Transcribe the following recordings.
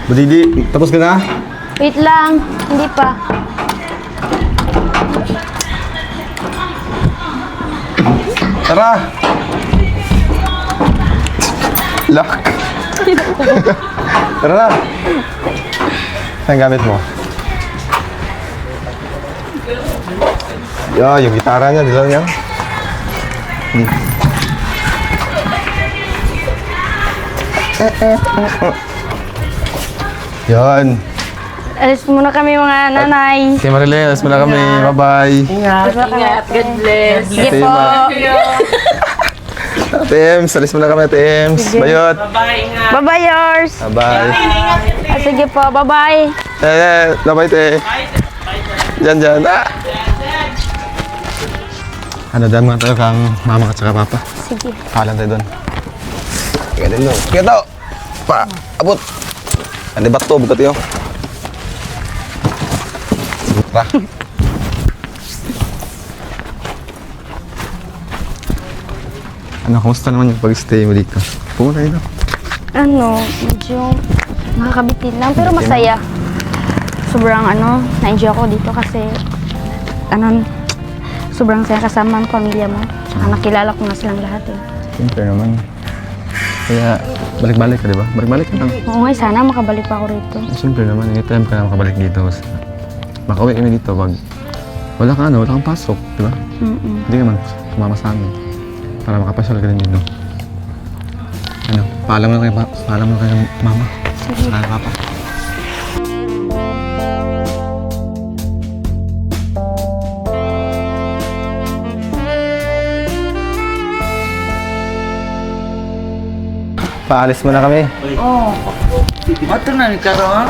Budidi, tapos ka na? Wait lang, hindi pa. Tara! Lock! Tara na! Saan gamit mo? Yung gitara niya, dilaw niya. Yan. Alis muna kami mga nanay. Okay, Marilyn, alas mo na kami. Bye-bye. Ingat. God bless. Sige Ate po. Ate Ems, alis mo na kami, Ate Ems. Bayot. Bye-bye, ingat. Bye-bye yours. Bye-bye. Sige po, bye-bye. Bye-bye, te. Diyan. Ano, dyan mga tayo kang mama at saka papa. Sige. Kalan tayo doon. Ganun no. Kaya tao. Pa, abot. Ano ba ito? Bukat yun. Tara. Ano, kumusta naman yung pag-stay mo dito? Pumunta dito. Ano, medyo nakakabitin lang pero masaya. Sobrang na-enjoy ako dito kasi sobrang saya kasama ang pamilya mo. Tsaka nakilala ko na silang lahat eh. Siyempre naman. Kaya, balik-balik ka, di ba? Balik-balik ka lang. Oo nga, sana makabalik pa ako rito. Siyempre naman, anytime ka na makabalik dito. Makauwi kami dito pag wala kang pasok, di ba? Hindi naman sumama sa amin. Para makapasyal ka din dito. Ano, paalam mo na kay mama. Sige. Kay papa. Paalis mo na kami. Oh. Ato na ni karon.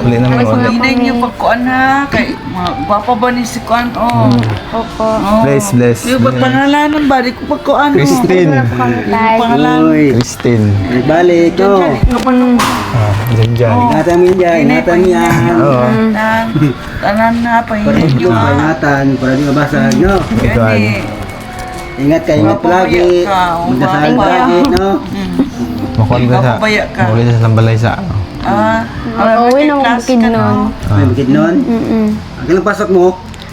Uli na mo. Hindi niyo pagkuan ha. Kay gwapa ba ni si kuan? Oh. Opo. Oh. Bless. Yung ba pangalanan ba di ko pagkuan? Christine. Tay. Pangalan. Christine. Balik, no? Diyan. Ingatan mo yan, ingatan mo yan. Oo. Tanan na Para pahinit ito, nyo ha. ingatan, para di mabasag, no? Gani. Ingat ka, ingat palagi. Magdasal palagi, no? Makuha ka sa... Mapabaya ka. Makuha sa lambalay sa... Ah. Uuwi na class bukid ka, nun. May bukid nun. Ang ilang pasok mo,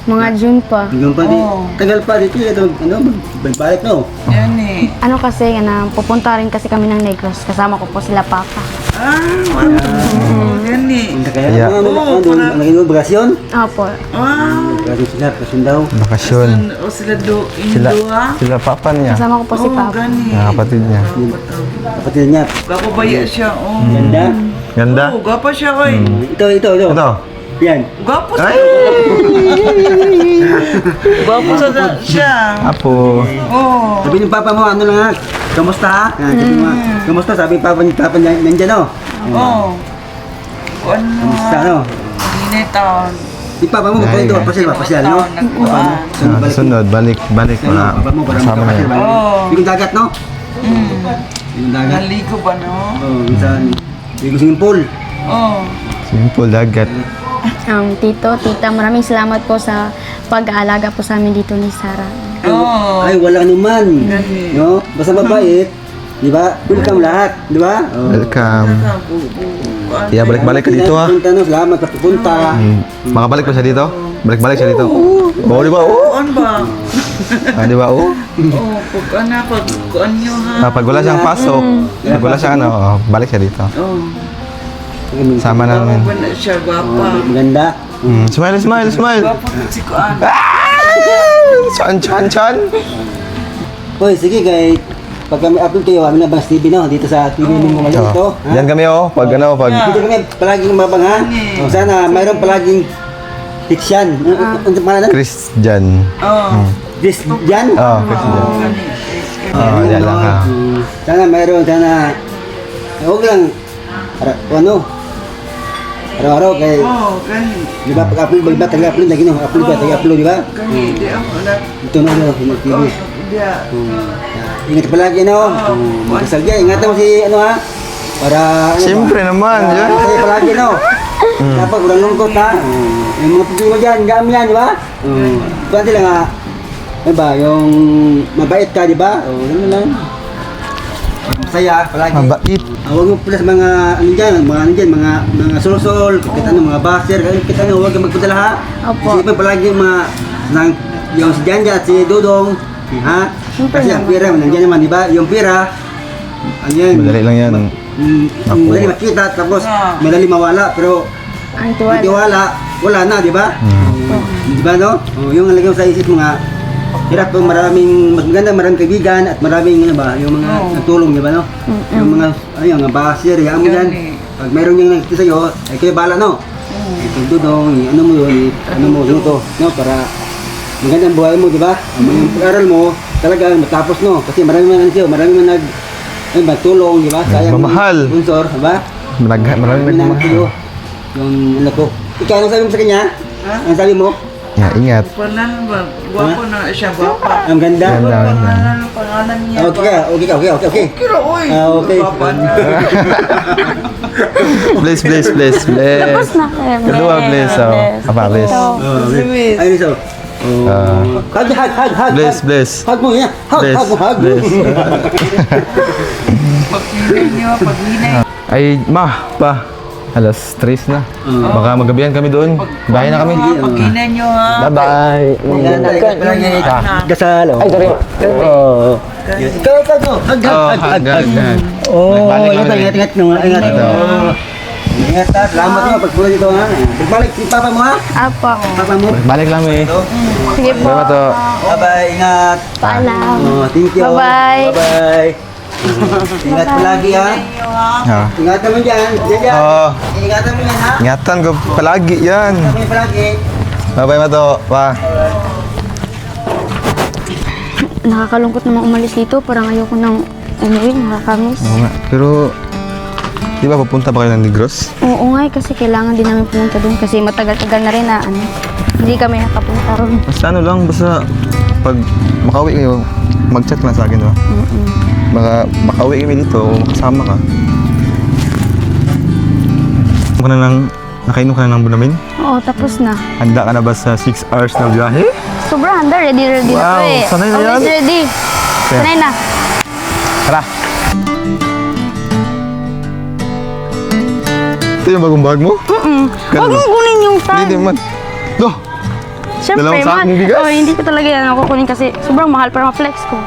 Mga June pa. hanggang pa di, Oo. tagal pa dito, balik, no? Yan eh. Ano kasi, pupunta rin kasi kami ng Negros. Kasama ko po sila papa. Ah, wow. Yan eh. Hindi kaya, Kaya- ang naging bagasyon? Opo. Ah. Bagasyon sila, bagasyon daw. Bakasyon. O sila do, Sila, indo ha? sila papa niya. Kasama ko po si Oo, papa. gani. Mga kapatid niya. Kapatid niya, Gapabaya siya, oh. ganda. Ganda. Oo, gapa siya, oy. Ito. Ito. Yan. Gwapo Ay! Gwapo sa siya. Apo. Oo. Sabi ng papa mo, ano lang ha? Kamusta ha? Sabi mo, kamusta? Sabi ng papa niya, nandyan, no? Oo. Ano? Kamusta, no? Initon. Di papa mo, Ay, dito, ay. pasyal, no? Nagkuhan. Sunod, balik. Ano, papa mo, para Kasama na makapasyal. yan. Oo. Yung dagat, no? Yung dagat. Naligo ba, no? Oo, minsan, yung swimming pool. Oo. Simple, dagat. Tito, tita, maraming salamat po sa pag-aalaga po sa amin dito ni Sarah. Oo. Ay, wala naman. Gani. No? Basta mabait. Di ba? Welcome lahat. Di ba? Oh. Welcome. Kaya balik-balik ka dito ha. Punta, no? Salamat ka pupunta. Makabalik pa siya dito? Balik-balik siya dito? Oo, di ba? Oo. Kuan ba? Di ba? Oo. Oo, pag kuan nyo ha. Pag wala siyang pasok, pag wala siyang balik siya dito. Oo. Sama namin. Gwapo ba na siya, gwapa. Maganda. Smile. Gwapo na si kuan. Chan. Hoy, sige guys. Pag kami upload kayo, kami na Bangs TV, no? Dito sa TV mo ngayon ito. ha? Yan kami pag Dito kami palaging mabang, ha? O, sana mayroon palaging Tiksyan. Ano pangalan? Christian. Oo. Christian? Oo, Christian. Oo, yan lang ha. Sana mayroon, sana huwag lang ano araw-araw kay Oo, gani. di ba pag-upload ba taga-upload lagi no upload ba taga-upload di ba Gani, di ako na. ito na no yung TV Di ingat palagi no magkasal dyan ingatan mo si ano ha para ano Siyempre naman, yan. Kaya palagi no dapat walang lungkot ha yung mga problema dyan gami yan di ba pwede lang ha ano ba yung mabait ka di ba o ano lang masaya palagi. Mabait. Huwag mo pala sa mga mga sulsol, kita mga baser, kita huwag kang magpadala ha. Opo. Isipin palagi yung si Janja at si Dudong, ha? Siyempre Kasi ang naman. pira, nandiyan naman, di ba? Yung pira, ano yan? Madali lang yan. Madali makita, tapos madali mawala, pero Ang yung tiwala. tiwala, wala na, di ba? Di ba, no? Yung alagay mo sa isip mo nga, hirap po maraming, mas maganda maraming kaibigan at maraming, ano ba, yung mga nagtulong, di ba, no? Yung mga, ano yung mga basir, yan mo yan. Pag mayroon yung nagkita sa'yo, ay kayo bala, no? Ito dudong, ano mo yun, ano mo, luto, no? Para maganda ang buhay mo, di ba? Yung pag-aral mo, talagang matapos, no? Kasi marami man ano sa'yo, marami man ano ba, tulong, di ba? Mamahal. Sponsor, di ba? Maraming nagmamahal. Yung ano ko. Ikaw, anong sabi mo sa kanya? Anong sabi mo? Yeah, ingat. Pangalan ba? Gwapo na siya, gwapa. Ang ganda. Ganda. Pangalan niya. Okay. Kira, oy. Okay. Gwapa. Bless. Tapos na kayo. Kedua, bless. Apa, bless. Luis. Ayun so. Hug. Bless. Hug mo yan. Hug. Bless. Pag-inay niyo, pag-inay. Ay, pa. Alas 3 na. Baka magabihan kami doon. Bahay na kami. Pag-inay niyo, ha. Bye-bye. Gasal. Ay, sorry. Oh. Ikaw no. Hug. Oh, ingat. Ingat ha. Salamat mo pagpunta dito ha. Pagbalik si Papa mo ha. Apa. Papa mo. Balik lang eh. Sige po. Salamat to. Bye-bye. Ingat. Paalam. Oh, thank you. Bye-bye. Bye-bye. Ingat palagi ha. Ha. Ingatan mo dyan. Oo. Ingatan mo yan ha. Ingatan ko palagi yan. Ingatan mo palagi. Bye-bye, Mato. Pa. Nakakalungkot naman umalis dito. Parang ayoko nang umuwi. Nakakamiss. Oo nga. Pero, di ba papunta pa kayo ng Negros? Oo nga kasi kailangan din namin pumunta doon kasi matagal-tagal na rin na hindi kami nakapunta ron. Basta ano lang, basta pag makauwi kayo, mag-chat lang sa akin, di ba? Baka makauwi kami dito, makasama ka. Nakainom ka na ng bunamin? Oo, tapos na. Handa ka na ba sa 6 hours na biyahe? Sobrang handa. Ready na Wow, to eh. sanay na yan? Always ready. Sanay na. Tara! Ito yung bagong bag mo? Huwag mong kunin yung tag. Hindi man. Doh! Siyempre, dalawang sakong bigas? Oh, hindi ko talaga yan ako kunin kasi sobrang mahal para ma-flex ko.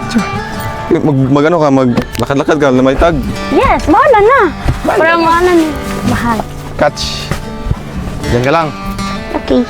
Mag-ano ka, maglakad-lakad ka na may tag. Yes, bahala na. Parang mahal. Catch! Diyan ka lang. Okay.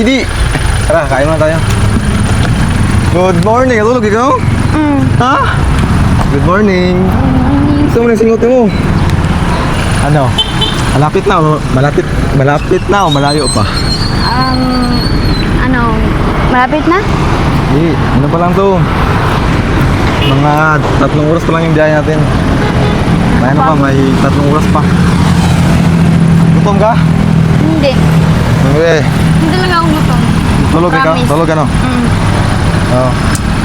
Hindi! Tara, kain muna tayo. Good morning! Natulog ikaw? Ha? Good morning! Gusto mo na singote mo? Ano? Malapit na o malapit na o malayo pa? Ano, malapit na? Hindi, ano pa lang to? Mga 3 oras pa lang yung biyahe natin. May ano pa, may 3 oras pa. Gutom ka? Hindi. Okay. Hindi lang ako gutom. Tulog ikaw? Promise. Tulog ano? Oo.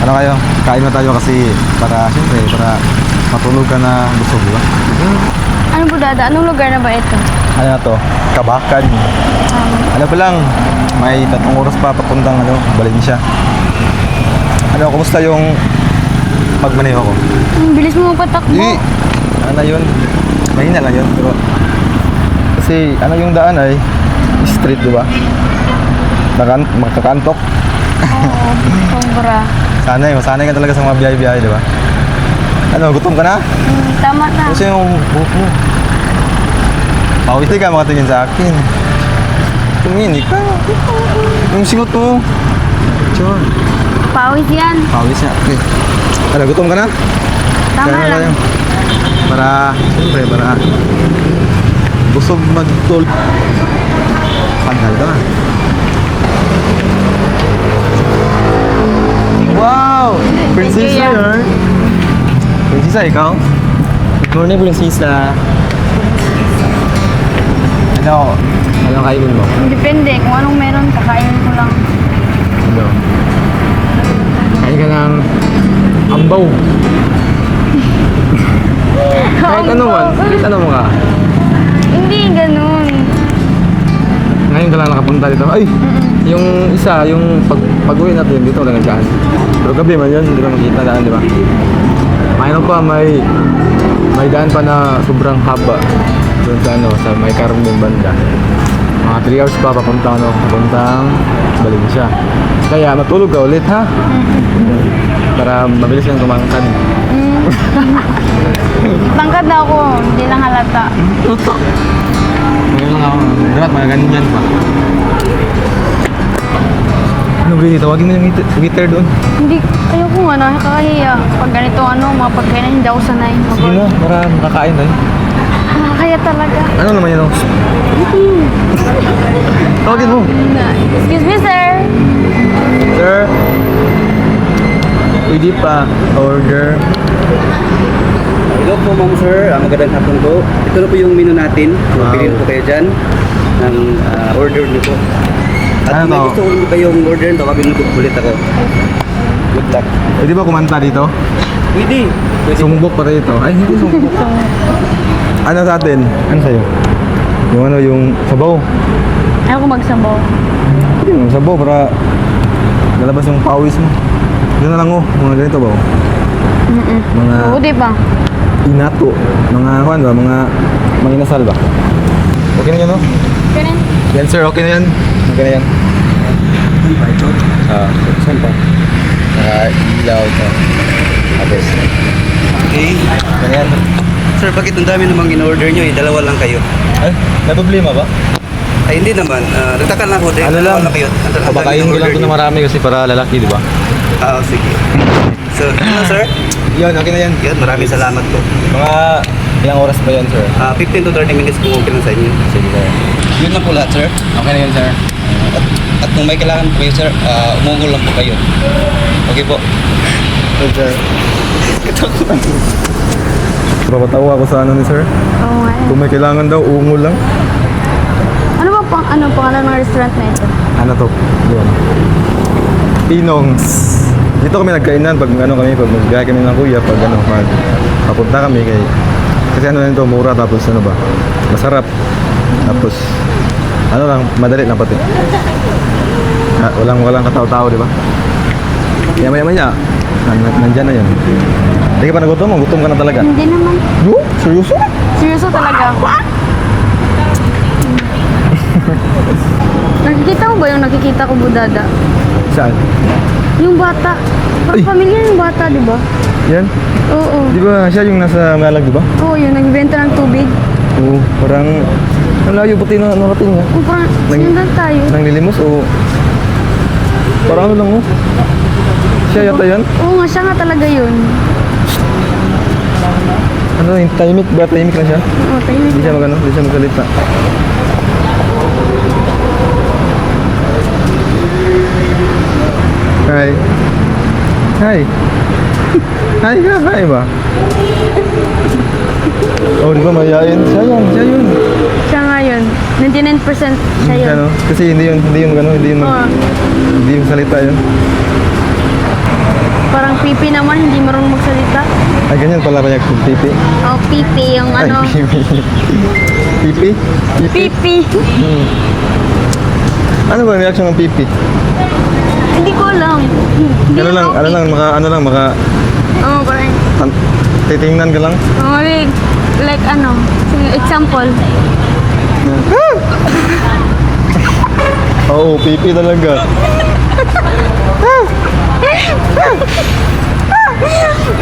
Ano kayo? Kain na tayo kasi para, siyempre, para matulog ka na busog, di ba? Ano po dada? Anong lugar na ba ito? Ano na to? Kabakan. Ano pa lang, may 3 oras pa papuntang Valencia. Ano, kumusta yung pagmaneho ko? Bilis mo patakbo. Di! Ano na yun? Mahina lang yun, pero kasi ano yung daan ay street, di ba? Magkakantok. Oo, sobra. Masanay ka talaga sa mga biyahe-biyahe, di ba? Ano, gutom ka na? Tama na. Kasi yung buhok mo. Pawiti ka makatingin sa akin. Tumini ka. Yung singot mo. Sure. Pawis yan. Pawis niya. Okay. Ano, gutom ka na? Tama Kaya na lang. tayo. Para, siyempre, para busog mag-tol. Pagdal ka na. Wow! Princesa Thank you, yun. Princesa, ikaw? Good morning, Princesa. Ano kainin mo? Depende. Kung anong meron, kakainin ko lang. Ano? Kain ka ng ambaw. Kahit ano man, kahit ano mo ka. Hindi ganun. Ngayon ka lang nakapunta dito. Ay! Yung isa, yung pag-uwi natin dito lang dyan. Pero gabi man yun, hindi ka makita daan, di ba? Mayroon pa, may daan pa na sobrang haba. Doon sa sa may Carmen banda. Mga 3 hours pa papuntang Valencia. Kaya matulog ka ulit, ha? Para mabilis kang tumangkad. Tangkad na ako. Hindi lang halata. Ngayon lang ako. Dapat mga ganyan pa. Ano ba yun? Tawagin mo yung waiter doon. Hindi. Ayoko nga. Nakakahiya. Pag ganito mga pagkainan, hindi ako sanay. Sige na, para makakain tayo. Nakakaya talaga. Ano naman yan? Tawagin mo. Excuse me, sir. Sir? Pwede pa order. Hello po, ma'am sir. Magandang hapon po. Ito na po yung menu natin. Wow. Pili po kayo dyan ng order niyo po. At Ano kung may to? gusto ko kayong order, tawagin niyo po ulit ako. Good luck. Pwede ba kumanta dito? Pwede. Sumbok pa dito. Ay, hindi sumbok. Ano sa atin? Ano sa'yo? Yung sabaw. Ayoko magsabaw. Yung sabaw para lalabas yung pawis mo. Yun na lang mga ganito ba? Mga Oo, di ba? inato. Mga kuan ba? Mga inasal ba? Okay na yun, no? Ganun. Yan sir, okay na yan. Okay na yan. Saan pa? Ilaw to. Abes. Okay. Ganyan. Sir, bakit ang dami namang in-order niyo? Dalawa lang kayo. Ay, may problema ba? Ay, hindi naman. Nagtaka lang ako. Ano dalawa lang? kayo. Ang dami Pabakain ko lang in-order ito na niyo. marami kasi para lalaki, di ba? Sige. So, ano sir? Yun, okay na yan. Yan, maraming salamat po. Mga ilang oras pa yan, sir? 15 to 30 minutes kung okay lang sa inyo. Sige, sir. Yun lang po lahat, sir. Okay na yan, sir. At kung may kailangan po kayo, sir, umungol lang po kayo. Okay po. Okay, sir. Papatawa ako sa ano ni sir. Oo nga. Kung may kailangan daw, ungol lang. Ano ba pangalan ng restaurant na ito? Ano to? Yun. Pinongs. Dito kami nagkainan pag magbiyahe kami ng kuya, pag papunta kami kasi ano nito, mura tapos ano ba, masarap. Tapos ano lang, madali lang pati. Walang katao-tao, di ba? Kaya maya-maya, nandyan na yun. Hindi ka pa nagutom mo? Gutom ka na talaga. Hindi naman. No? Seryoso? Seryoso talaga ako. Nakikita mo ba yung nakikita ko, Budada? Saan? Yung bata. Parang Ay. familiar yung bata, di ba? Yan? Oo. Di ba siya yung nasa Malag, di ba? Oo, yung nagbibenta ng tubig. Oo, parang ang layo pati na narating niya. Oo, parang sinundan tayo. Nang nilimos o Parang ano lang oh. Siya yata yan? Oo nga, siya nga talaga yun. Ano yung tahimik ba? Tahimik lang siya? Oo, tahimik Hindi siya lang. magano, hindi siya magsalita. Hi. Hi. Hi ka, hi ba? Oh, di ba mayayain? Siya yun. Siya nga yun. 99% siya yun. Ano? Kasi hindi yun magano, Oo. hindi yung salita yun. Parang pipi naman, hindi marunong magsalita. Ay, ganyan pala ba yung pipi? Oh, pipi yung ano. Ay, pipi. Pipi? Pipi. Ano ba ang reaction ng pipi? Hindi ko alam. Hindi Ano lang, maka Oo, parang. titingnan ka lang. Oh, like ano. Sige, example. Oo, pipi talaga.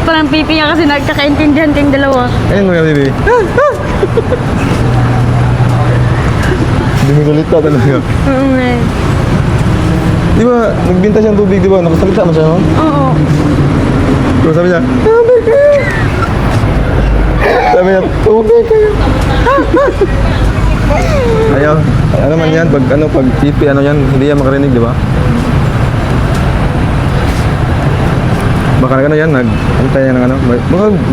Parang pipi niya kasi nagkakaintindihan kayong dalawa. Ayun mga pipi. Hindi mo salita talaga. Oo nga. Di ba, nagbinta siyang tubig, di ba? Nakasalita mo siya, no? Oo. Pero sabi niya, tubig kayo! Sabi niya, tubig kayo! Ayaw, ano man yan, pag pipi, ano yan, hindi yan makarinig, di ba? Baka ano yan, antay yan ng ano,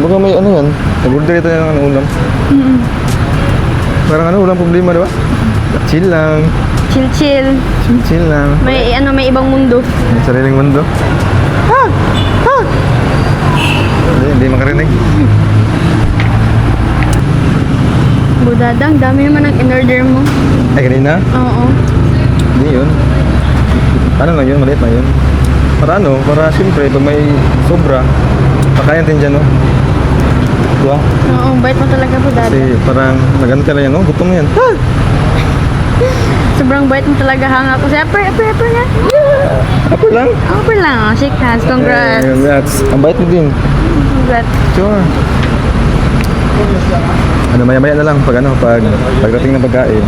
baka may ano yan, nag-order ito yan ng ulam. Parang ano, walang problema, di ba? Chill lang, Chill. chill lang. May may ibang mundo. May sariling mundo. Hindi makarinig. Budadang, dami naman ang in-order mo. Ay, kanina? Oo. Hindi yun. Ano lang yun, maliit na yun. Para ano, para siyempre, pag may sobra, pakayan din dyan, no? Diba? Oo, bait mo talaga, Budadang. Kasi parang nagano ka na yan, no? Gutom na yan. Sobrang bait mo talaga, hanga ko. Upper nga. Ako lang. Upper lang, oh. Shake hands. Congrats. Congrats. Ang bait mo din. Congrats. Sure. Ano, maya-maya na lang pagdating ng pagkain.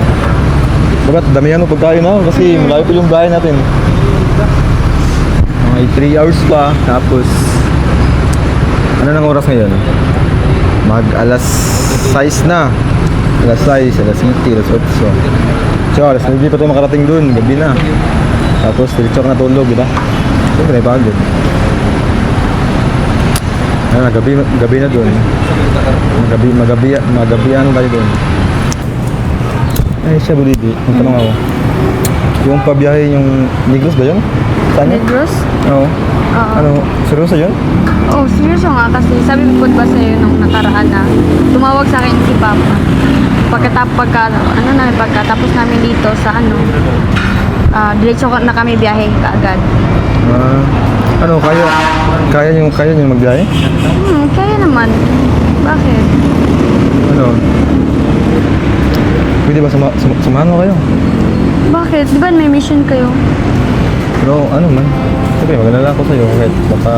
Dapat damihan mo pagkain na kasi malayo pa yung bahay natin. Mga 3 hours pa, tapos ano nang oras ngayon? Alas 6 na. Alas 6, alas 7, alas 8. So, alas 9 pa tayo makarating dun, gabi na. Tapos, diretso ka na tulog, di ba? Siyempre, pagod. Ayun, gabi na dun. Magabi ano tayo dun. Ay, siya Bulibi, ang tanong ako. Yung pabiyahe, yung Negros ba yun? Saan yun? Negros? Oo. Oo. Ano, seryoso yun? Oh, seryoso nga kasi sabi ko ba sa'yo nung nakaraan na tumawag sa akin si Papa. Pagkatapos namin dito sa ano, diretso na kami biyahe kaagad. Ano, kaya nyo magbiyahe? Kaya naman. Bakit? Ano? Pwede ba samahan mo kayo? Bakit? Di ba may mission kayo? Pero ano man, siyempre mag-alala ko sa'yo kahit baka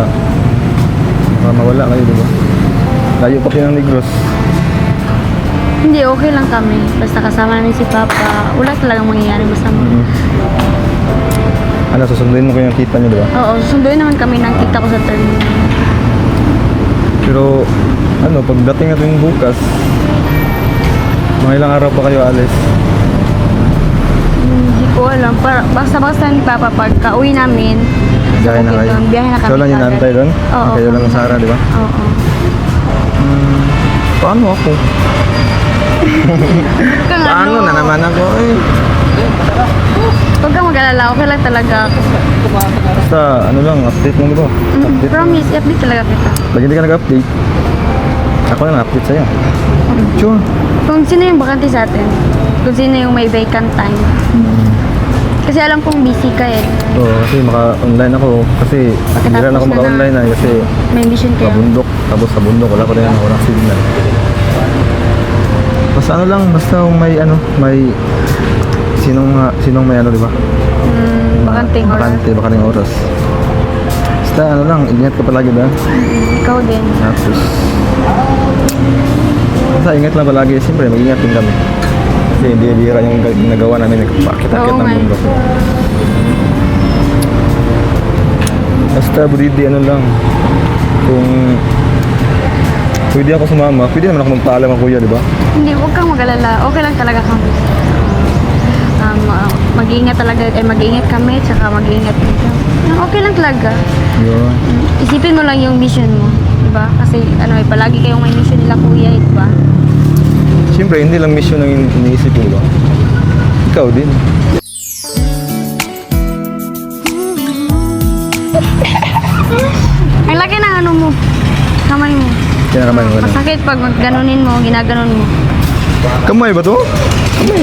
mawala kayo, di ba? Layo pa kayo ng Negros. Hindi, okay lang kami. Basta kasama namin si Papa. Wala talagang mangyayari masama. Ano, susunduin mo kayo ng kita nyo, di ba? Oo, susunduin naman kami ng kita ko sa terminal. Pero, ano, pagdating natin bukas, mga ilang araw pa kayo alis. Hindi ko alam. Basta ni Papa pagka uwi namin, Biyahe na bukid kayo. doon, biyahe na kami. Ikaw lang yung kaagad. nantay doon? Oo. Kayo lang ng Sara, di ba? Oo. Paano ako? Paano na naman ako eh? Huwag kang mag-alala, okay lang talaga ako. Basta, ano lang, update mo, di ba? Update. Promise, i-update talaga kita. Pag hindi ka nag-update, ako na update sa'yo. Sure. Kung sino yung bakante sa atin, kung sino yung may vacant time. Kasi alam kong busy ka eh. Oo, kasi maka-online ako. Kasi hindi rin ako na maka-online na kasi May mission kayo. mabundok. Tapos sa bundok, wala ko rin ako ng signal. Basta ano lang, basta may sinong may ano, di ba? Bakanting oras. Bakanting oras. Basta ano lang, ingat ka palagi ba? Ikaw din. Tapos, basta ingat lang palagi. Siyempre, mag-ingat din kami. Kasi hindi bihira yung ginagawa namin, nagpakita-akit Oo ng nga. bundok. Basta budidi ano lang. Kung pwede ako sumama, pwede naman ako magpaalam ang kuya, di ba? Hindi, huwag kang mag-alala. Okay lang talaga kami. Mag-iingat talaga, mag-iingat kami, tsaka mag-iingat dito. Okay lang talaga. Yun. Isipin mo lang yung mission mo, di ba? Kasi palagi kayong may mission nila kuya, di ba? Siyempre, hindi lang mission ang iniisip ko, di ba? Ikaw din. Ang laki ng ano mo, kamay mo. Kinakamay mo ka na. Masakit pag ganunin mo, ginaganon mo. Kamay ba to? Kamay.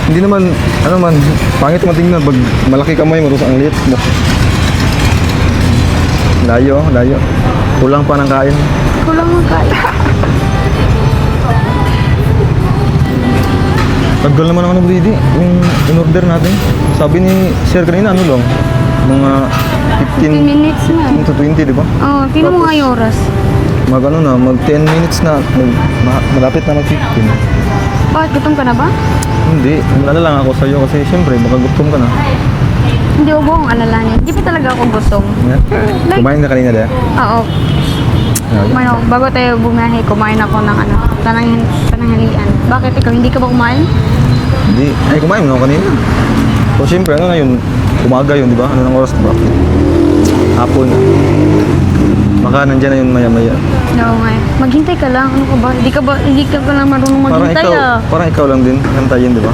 Hindi naman, ano man, pangit naman tingnan pag malaki kamay mo, tapos ang liit. Layo, layo. Kulang pa ng kain. Kulang mo kaya. Tagal naman ang ano, Brady, yung in-order natin. Sabi ni Sir kanina, ano lang, mga 15 15 minutes na. to 20, di ba? Oo, tingnan mo nga yung oras. Mag ano na, mag 10 minutes na, malapit na mag 15. Bakit, gutom ka na ba? Hindi, ano lang ako sa'yo kasi siyempre, baka gutom ka na. Hindi ko buong alalanin. Hindi pa talaga ako gutom. Yeah. Like- Kumain ka kanina dahil? Oo. Kumain ako. Bago tayo bumiyahe, kumain ako ng pananghalian. Bakit ikaw, hindi ka ba kumain? Hindi, ay kumain mo kanina. So siyempre, ano ngayon, umaga yun, di ba? Ano ng oras, di ba? Hapon. Baka nandyan na yun maya-maya. Oo nga. Maghintay ka lang. Ano ka ba? Hindi ka lang marunong Parang maghintay ikaw, parang ikaw lang din, hantayin, di ba?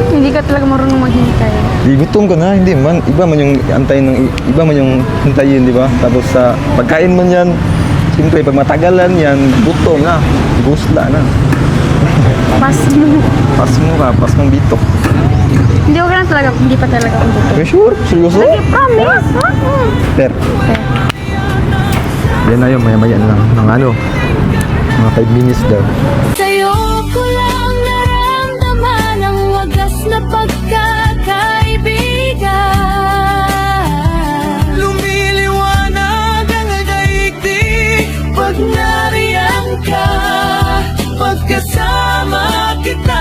Hindi ka talaga marunong maghintay. Di gutom ka na, hindi man. Iba man yung antayin ng, iba man yung hintayin, di ba? Tapos sa pagkain man yan, siyempre, pag matagalan yan, gutom na, gusla na. Pas mo. Pas mo ka, pas mong bitok. Hindi ko lang talaga, hindi pa talaga ako gutom. Okay, sure? Seryoso? Sige, promise. Per. Yan na yun, maya-maya na lang. Ng ano, mga 5 minutes daw. Sa'yo ko lang naramdaman ang wagas na pagkakaibigan. Lumiliwanag ang daigdig pag nariyan ka, pagkasama kita,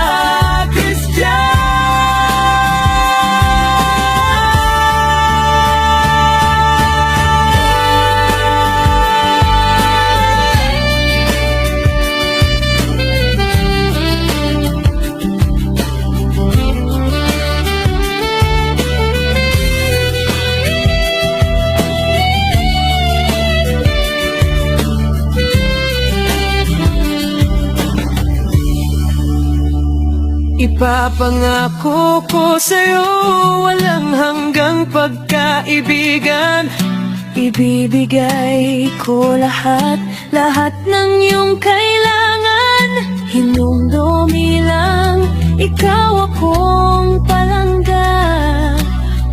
Ipapangako ko sa'yo walang hanggang pagkaibigan. Ibibigay ko lahat, lahat ng iyong kailangan. Hinumdumi lang, ikaw akong palangga.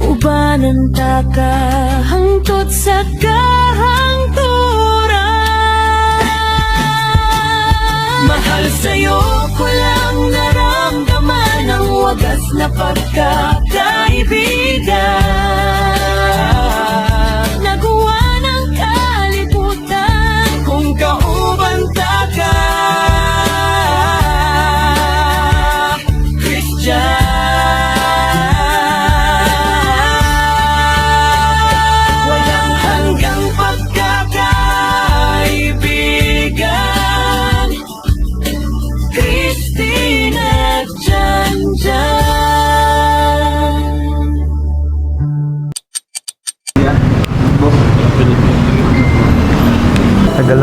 Ubanan taka, hangtod sa kahangturan. Mahal sa'yo ko lang naramdaman ang wagas na pagkakaibigan. Nagawa ng kalibutan kung kaubanta ka, Christian. Walang hanggang pagkakaibigan, Christina Janjan. Tagal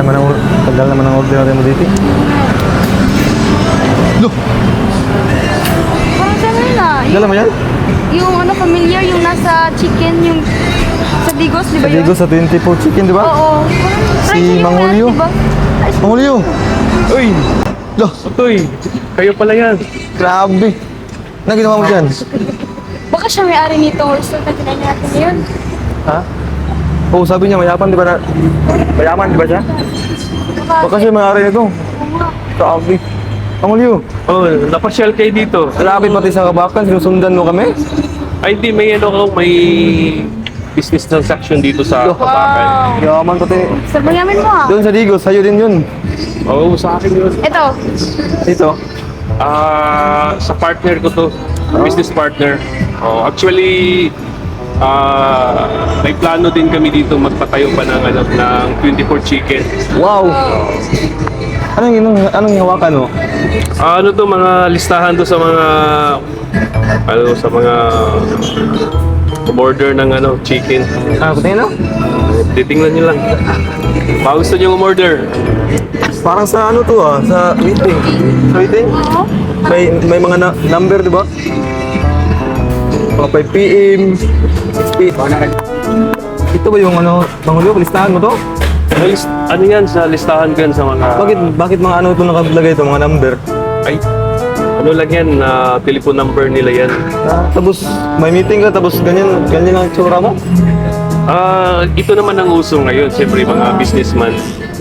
naman ang order natin mo dito. Parang sa nila. Dala mo yan? Yung familiar, yung nasa chicken, yung sa Digos, di ba yun? Sa 24 chicken, di ba? Oo. Si Try Mang mo yan, Julio. di ba? Ay, Mang Julio! Uy! Lo, Uy! Kayo pala yan. grabe! Ano ginawa mo dyan? Baka siya may-ari nito. So, taginain natin yun. Ha? Oo, sabi niya mayaman, di ba na? Mayaman, di ba siya? Baka siya may-ari nito. Grabe. Mang Julio, Oh, napasyal kayo dito. grabe pati sa Kabakan, sinusundan mo kami? Ay, hindi. May may business transaction dito sa Kabakan. Yaman pati. Sir, banyamin mo ah. Doon sa Digos, sa'yo din yun. Oo, sa akin yun. Ito. Dito. Sa partner ko to. Business partner. Oh, actually, May plano din kami dito magpatayo pa ng, ng 24 chicken. Wow! Anong hawakan mo? Ano to, mga listahan to sa mga umorder ng chicken. Kutingin na? Titingnan nyo lang. Baka gusto nyo umorder. Parang sa sa waiting. Sa waiting? May mga number, di ba? Mga 5 PM, 6 PM. Ito ba yung Pangulo? Listahan mo to? Ano yan, sa listahan ko yan sa mga... Bakit mga ito nakalagay ito, mga number? Ay, ano lang yan, telephone number nila yan. Tapos may meeting ka, tapos ganyan ang tsura mo? Ito naman ang uso ngayon. Siyempre, mga businessman,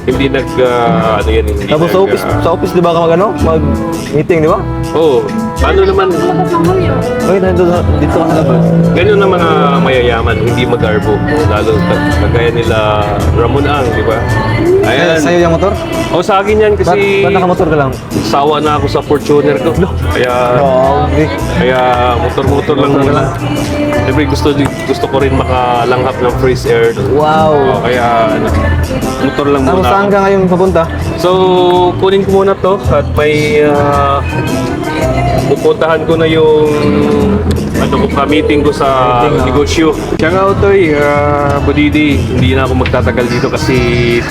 hindi hindi Tapos sa office di ba ka mag-meeting, di ba? Oo. Ano naman, Okay, dito ka sa labas. ganyan na mga mayayaman, hindi mag-arbo. Lalo, kagaya nila Ramon Ang, di ba? Ayan. Sa'yo yung motor? O sa akin yan kasi Ba't nakamotor ka lang? sawa na ako sa Fortuner ko. Kaya Okay. motor-motor lang muna. Siyempre gusto ko rin makalanghap ng fresh air. Wow! Kaya motor lang Tapos muna. saan ka ngayon papunta? So, kunin ko muna to at may pupuntahan ko na yung meeting ko sa negosyo. Kaya nga Otoy, Budidi, hindi na ako magtatagal dito kasi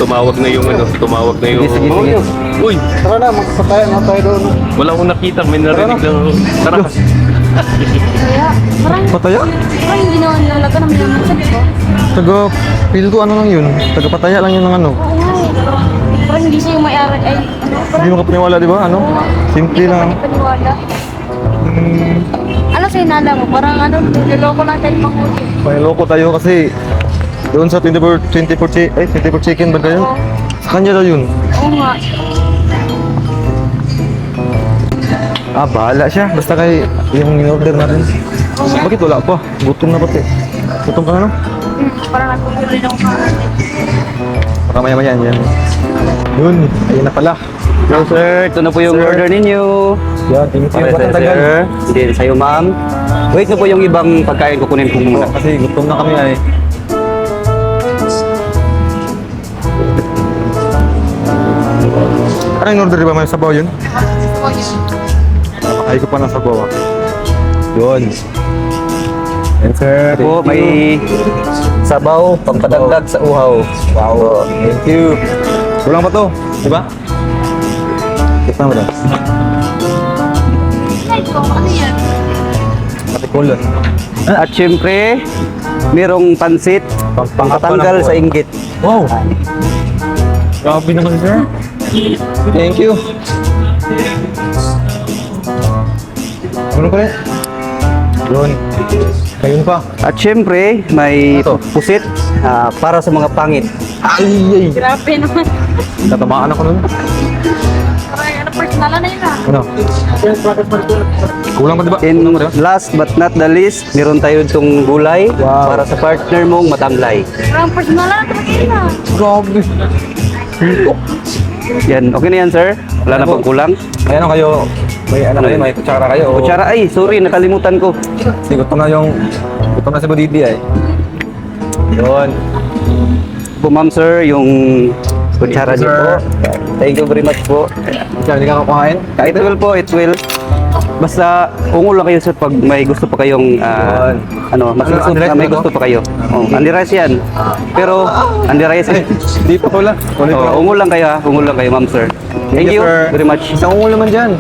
tumawag na yung Sige. Uy, Tara na, magpatayan na tayo doon. wala akong nakita, may narinig lang ako. Tara. Kaya, Pataya? parang hindi naman nilalaga ng mga sa dito. Feel ko lang yun. Pataya lang yun ng Oo nga eh. Parang hindi siya yung may-ari. Ay, Hindi mo kapaniwala, di ba? Simple lang. Paniwala. Ano sa inala mo? Parang niloloko lang tayo panghuli. Paniloko tayo kasi doon sa 24 chicken ba kayo? Sa kanya daw yun. Oo nga. Bahala siya. Basta kay yung in-order natin. Bakit wala pa? Gutom na pati. Gutom ka na, no? Parang natuloy lang ako. Baka maya-maya yan. Yun, ayun na pala. Hello sir, ito na po yung order ninyo. Yan, thank you. Para Ba't ang sa tagal? sir, din sa'yo ma'am. Wait na po yung ibang pagkain kukunin ko muna. Kasi gutom na kami ay. Anong in-order, di ba? May sabaw yun? Ay ko pa ng sabaw. Yun. Yan sir. Po, may sabaw, pampadagdag sa uhaw. Wow. Thank you. Kulang pa to, di ba? Kita mo daw. Ano yan? Pati kulon. At syempre, merong pansit, pangkatanggal sa inggit. Wow. Grabe naman sir. Thank you. Ano pa rin? Yun. Kayun pa. At syempre, may Ano to? pusit para sa mga pangit. Ay! Grabe naman. Tatamaan ako nun. Parang personal na yun ah. Ano? Kulang pa di ba? And last but not the least, meron tayo itong gulay Wow. para sa partner mong matamlay. Parang personal na talaga yun ah. Grabe. Yan, okay na yan sir? Wala na pong kulang? May ano kayo? May ano kayo? May kutsara kayo? o- Kutsara, ay sorry, nakalimutan ko. Kasi gutom na si Budidi ay. Yun. Po ma'am sir, yung kutsara Thank you, niyo po. sir. Thank you very much po. Ikaw, hindi ka kukain? It will po, it will. Basta ungol lang kayo sir pag may gusto pa kayong mas Ano, gusto, unrice may ba to? gusto pa kayo. Oh, Andy Rice yan. Pero Andy Rice Di pa pala. Ulit pa. ungol lang kayo ha. Ungol lang kayo ma'am sir. Thank you sir. very much. Isang ungol naman dyan.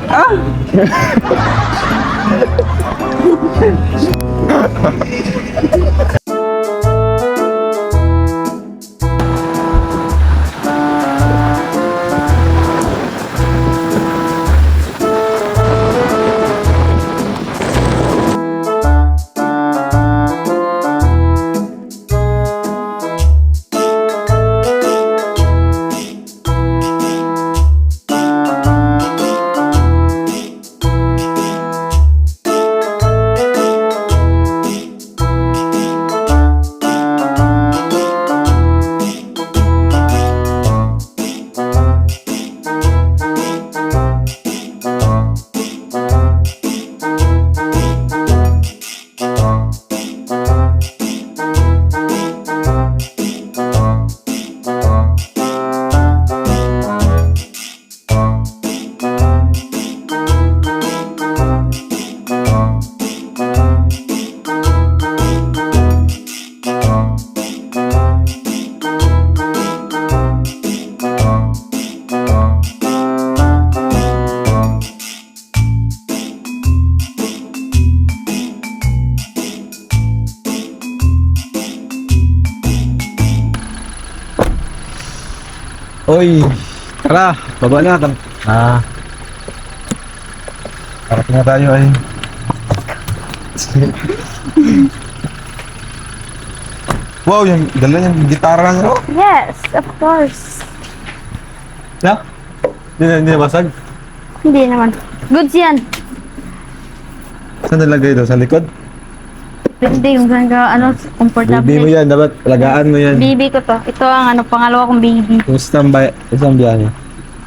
Oy! Tara! Baba na. Parating na tayo ay. Wow, yung dala yung gitara niya. Yes, of course. Na? Hindi na basag. Hindi naman. Goods yan. Saan nalagay ito? Sa likod? Hindi, yung ano, comfortable. Baby mo yan. Dapat alagaan mo yan. Baby ko to. Ito ang ano, pangalawa kong baby. Kumusta ang isang biyahe?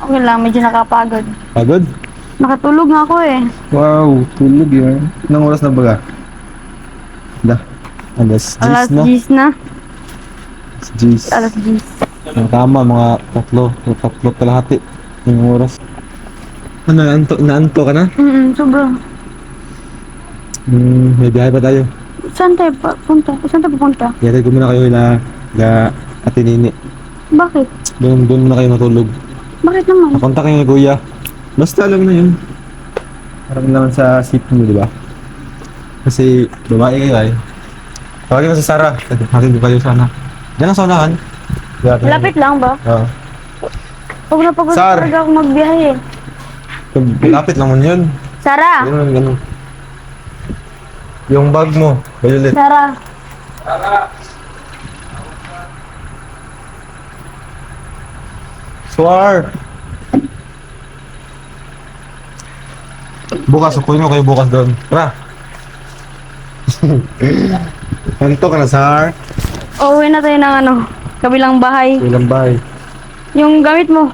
Okay lang, medyo nakapagod. Pagod? Nakatulog nga ako eh. Wow, tulog yan. Anong oras na baga? Alas 10 Alas na. 10 na. Alas 10. Alas 10. Ang tama, mga tatlo kalahati. Yung oras. Ano, naanto ka na? Sobrang. May biyahe pa tayo. Saan tayo punta? Saan tayo pupunta? Yatay ko muna kayo na Ate Nini. Bakit? Doon muna kayo matulog. Bakit naman? Nakontak kayo ni Kuya. Basta alam na yun. Parang naman sa seat mo, di ba? Kasi babae kayo ay. Tawagin mo si Sarah. Hatid ko kayo sana. Diyan ang sa unahan. Lapit lang ba? Oo. Huwag na pagod Sar! talaga ako magbiyahe. Lapit lang mo yun. Sarah! Ganun. Yung bag mo, Violet. Sarah! Swar! Bukas, upuin mo kayo bukas doon. Tara! Anto ka na, Sar? Uuwi na tayo ng ano, kabilang bahay. Ilang bahay. Yung gamit mo.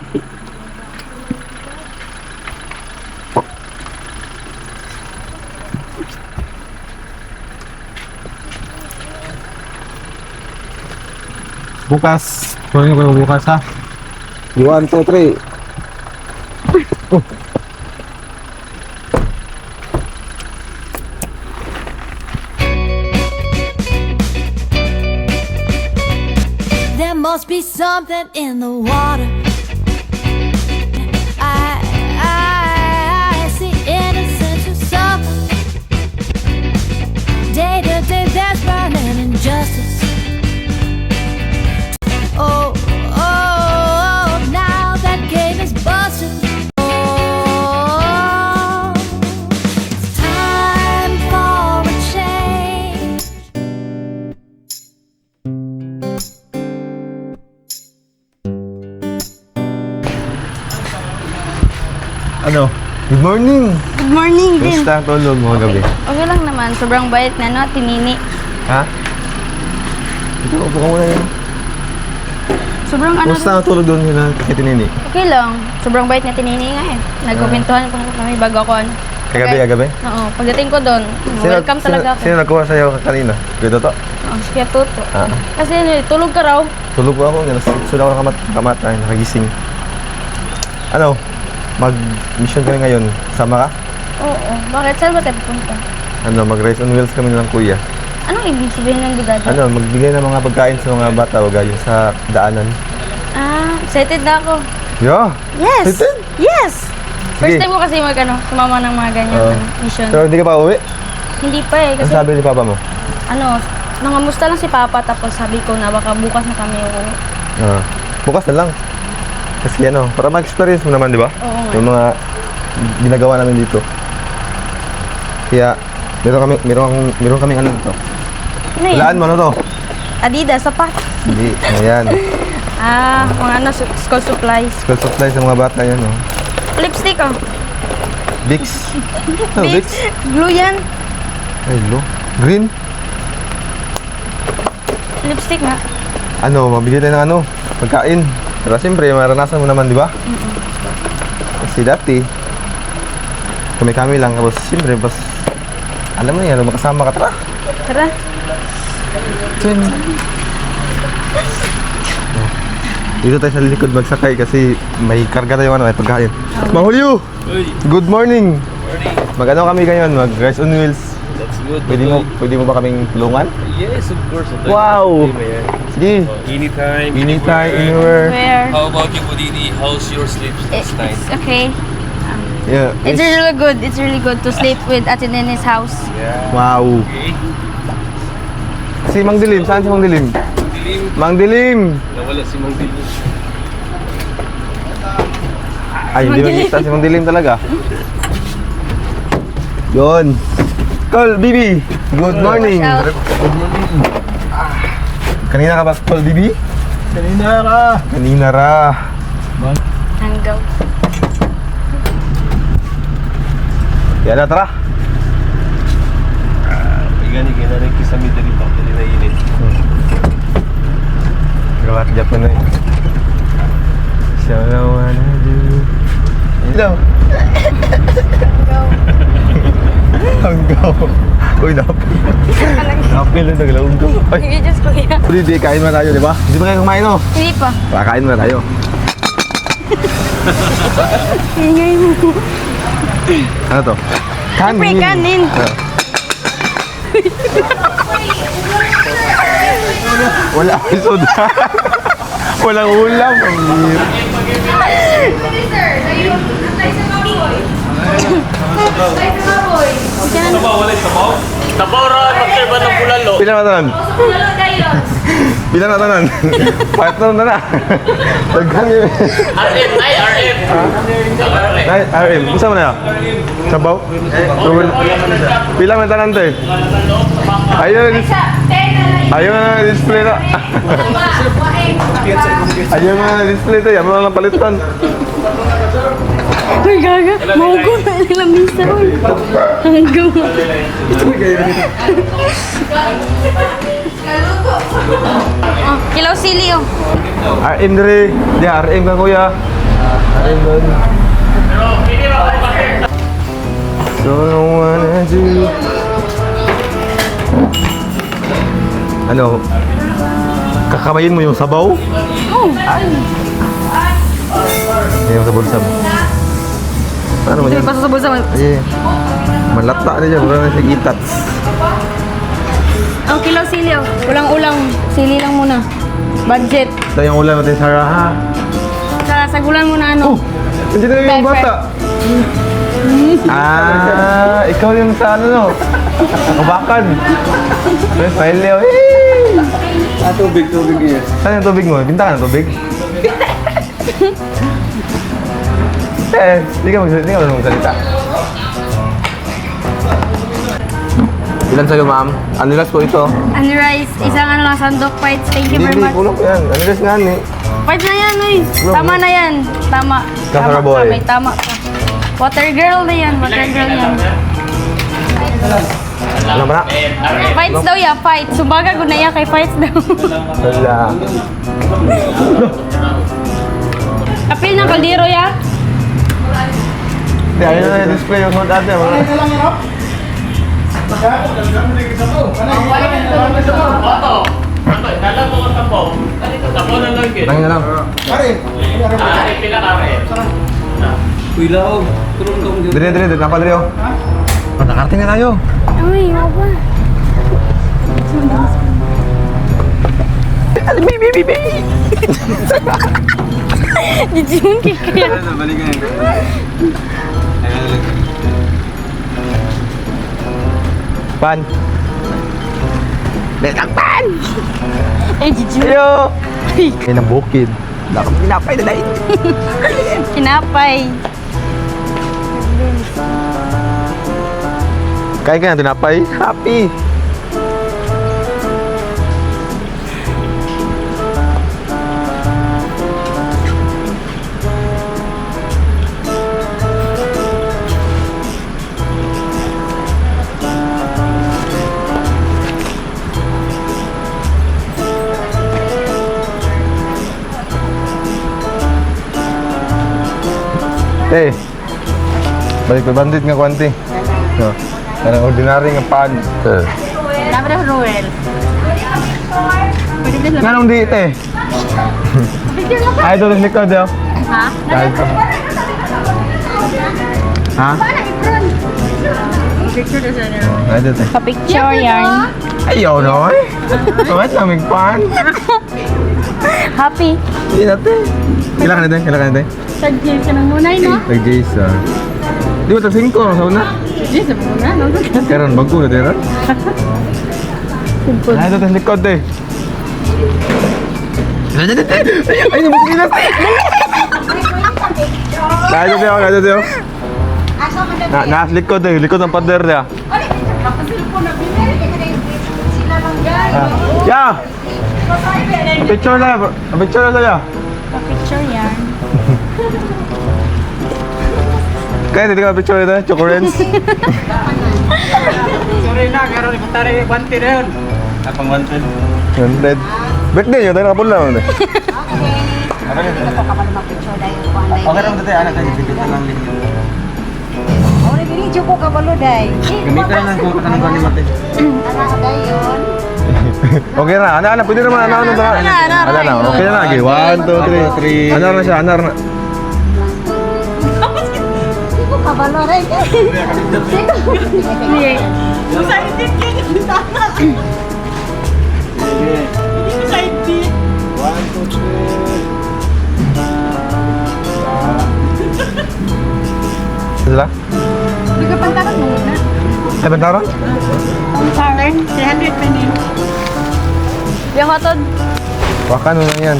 Bukas. Upuin ko kayo bukas, ha? 1, 2, 3. There must be something in the water. I see innocence of something. Day to day there's burning injustice. Oh, now that game is busted. Oh, it's time for a change. Ano? Good morning! Good morning din. Kumusta ang tulog mo gabi? Okay lang naman. Sobrang bait na no, tinini. Ha? Ito, upo ka muna yun. Sobrang ano. Kumusta ang tulog doon nila kay Tinini? Okay lang. Sobrang bait na tinini nga eh. Nagkumentuhan pa kami bago ako ano. Kagabi? Oo. Pagdating ko doon, welcome talaga ako. Sino nagkuha sa'yo kanina? Kuya Toto? Oo, si Kuya Toto. Ah. Kasi tulog ka raw. Tulog po ako. Sunod ako kamatay. Nakagising. Ano? Mag-mission kami ngayon. Sama ka? Oo. Bakit? Saan ba tayo pupunta? Ano? Mag-Rice on Wheels kami ng kuya. Anong ibig sabihin ng brigada? Ano? Magbigay ng mga pagkain sa mga bata. Wag yung sa daanan. Excited na ako. Yeah! Yes! Excited? Yes! First Sige. time ko kasi sumama ng mga ganyan Oo. mission. Pero hindi ka pa uwi? Hindi pa eh. Ano Kasi sabi ni Papa mo? nangamusta lang si Papa tapos sabi ko na baka bukas na kami uuwi. Bukas na lang. Kasi para ma-experience mo naman, di ba? Oo nga. Yung mga ginagawa namin dito. Kaya, meron kami ano dito. Ano yun? Walaan mo ano to? Adidas, sapat. Hindi, ayan. Mga school supplies. School supplies sa mga bata yan, oh. Lipstick, oh. Vicks. Oh, Vicks. Glue yan. Ay, lo. Green. Lipstick nga. Mabigyan tayo ng pagkain. Pero siyempre, maranasan mo naman, di ba? Kasi dati, kami lang. Tapos siyempre, alam mo yan, makasama ka, tara. Tara. Dito tayo sa likod magsakay kasi may karga tayo may pagkain. Mahulyo! Good morning! Mag-ano kami ngayon? Mag-Rice on Wheels. That's good. Pwede mo ba kaming tulungan? Yes, of course. Wow! Sige! Anytime. Anytime, anywhere. Where? How about you, Budidi? How's your sleep last night? It's okay. Yeah. It's really good. It's really good to sleep with Ate Nene's house. Yeah. Wow! Okay. Si Mang Dilim, saan si Mang Dilim? Dilim. Mang Dilim! Nawala si Mang Dilim. Ay, hindi makita si Mang Dilim talaga. Yun. Call, Bibi. Good morning. Kanina ka ba, Call, Bibi? Kanina ra. Hanggaw. Yan na, tara. Gani rin kisami dali pa dali na init. Gawat Japan na yun. So, I wanna do... Hello. Hanggaw. Uy, napil na naglaong ko. Ay, Sige, Diyos ko yan. hindi, kain mo tayo, di ba? Hindi ba kayo kumain, no? Hindi pa. Kain mo tayo. Ingay mo. Ano to? Siyempre, kanin. Wala akong soda. Walang ulam. Ang hirap. Pila na tanan? Pila na tanan? Partner na na. Daghan yun. RM. Kusa mo na yan? Sabaw? Pila na tanan to eh? Ayaw na display na. Ayaw na display to. Yan mo lang palitan. Uy, gaga. Maugo na ilang misa. Hanggaw. Oh, kilaw sili oh. RM diri. Di RM ka kuya. RM doon. So I wanna do. Ano? Kakamayin mo yung sabaw? Oh, Hindi yung sa bulsa mo. Ano mo yan? pasok sa bulsa mo. Ay, malata na dyan. Wala na siya gitats. Oh, kilaw sili oh. Ulang-ulang. Sili lang muna. Budget. Ito yung ulam natin, Sarah, ha? Sagulan mo na ano. Oh! Nandiyan na yung bata. Ah, ikaw yung sa ano, no? Kabakan. May smile niyo. Tubig yan. Saan yung tubig mo? Binta ka ng tubig? Hindi ka magsalita. Ilan sa'yo, ma'am? Anilas po ito. Ano rice, isang ano lang, sandok fights. Thank you very Hindi, much. puno ko yan. Anilas nga ni. Fights na yan, uy. Tama na yan. Tama. Kasara boy. May tama ka. Water girl na yan. Water girl yan. Ano ba na? Fights daw ya, fights. Subaga ko na yan kay fights daw. Wala. Apil ng kaldero ya. Hindi, ayun na yung display yung suot ate. Tangin na lang. Dire, napa dire oh. Nakarating na tayo. Uy, waba. Bibi! Dijun kaya. Pan. Betang pan! Eh, Dijun. Ayo! Ay, nabukid. Wala kang pinapay na dahil. Kinapay. Kain ka na tinapay? Happy! Eh, balik ko bandit nga kwanti. No. Kanang ordinary nga pan. Labra Ruel. Nganong di ite? Ay, ito rin likod yun. Ha? Dahil to. Ha? Picture na siya. Ay, ito te. Pa-picture yan. Ayaw no eh. Kawat naming pan. Happy. Hindi natin. Kailangan natin, kailangan natin. Tag-jail ka ng munay, no? Nag-jace ah. Di ba tag-5 no? Sa una? Jail sa muna, no? Karon, bago na din ron. Ay, ito rin likod eh. Ay, nabukli na. Nasa tayo. Nasa likod eh, likod ng pader niya. Yeah! Picture na tayo. Picture yan. Kaya hindi ka picture na, Chocorens. Sorry na, karon ipatari 1 na yun. Apang 100. Birthday yun, tayo nakapula naman eh. Okay lang dati, anak tayo, bibit na lang din. Gamitan lang kung katanong ko ni Mate. Okay na, ana, pwede naman, ana. Ana na, okay na lagi. 1, 2, 3. Anar na siya, anar na. Sila? Nagkapantaran mo muna. Ay, bentaran? Pantaran? 300 pa niyo. Yung hatod. Wakan mo lang yan.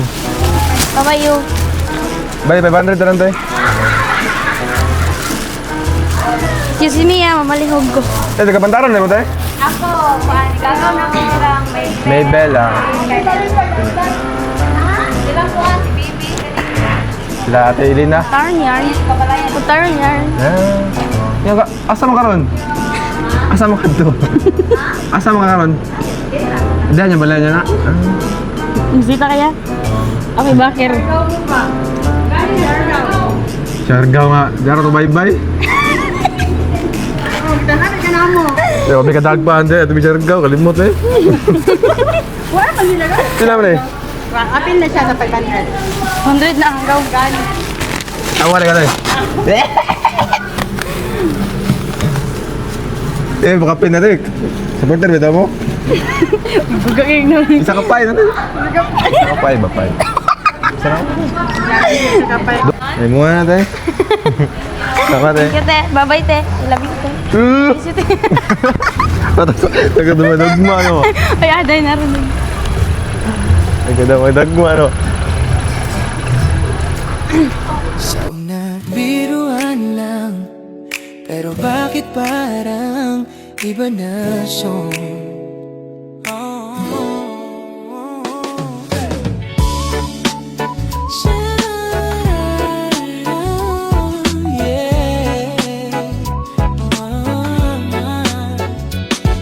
Papayo. Bay, 500 na lang tayo. Excuse me ah, mamalihog ko. Eh, nagkapantaran na mo tayo? Ako, gagawin na ko lang may Maybell ah. ilang po si baby. Sila ate Ilina. Taron yarn. Taron yarn. Yung ka, asa mo karon? Asa mo kadto? Asa mo karon? Dahil niya bala niya na. Bisita kaya? Okay, bakir. Siargaw nga. Diara to bye-bye. Yo, may kadagpaan dyan. Ito may siargaw. Kalimot eh. Wala pa nila. Sila mo na eh. Apil na siya sa 500. 100 na ang gaw. Gani. Awa na ka na eh. Eh, baka pin na rin. Supporter, bita mo? Bugaging na. Isa ka pay na rin. Isa ka pay, bapay. Isa ka? Ay, muna na tayo. Sama tayo. Thank you, te. Bye-bye, te. I love you, te. Miss you, te. Nagkadamadagma, no? Ay, aday narinig. Nagkadamadagma, no? Biruan lang, pero bakit parang iba na song?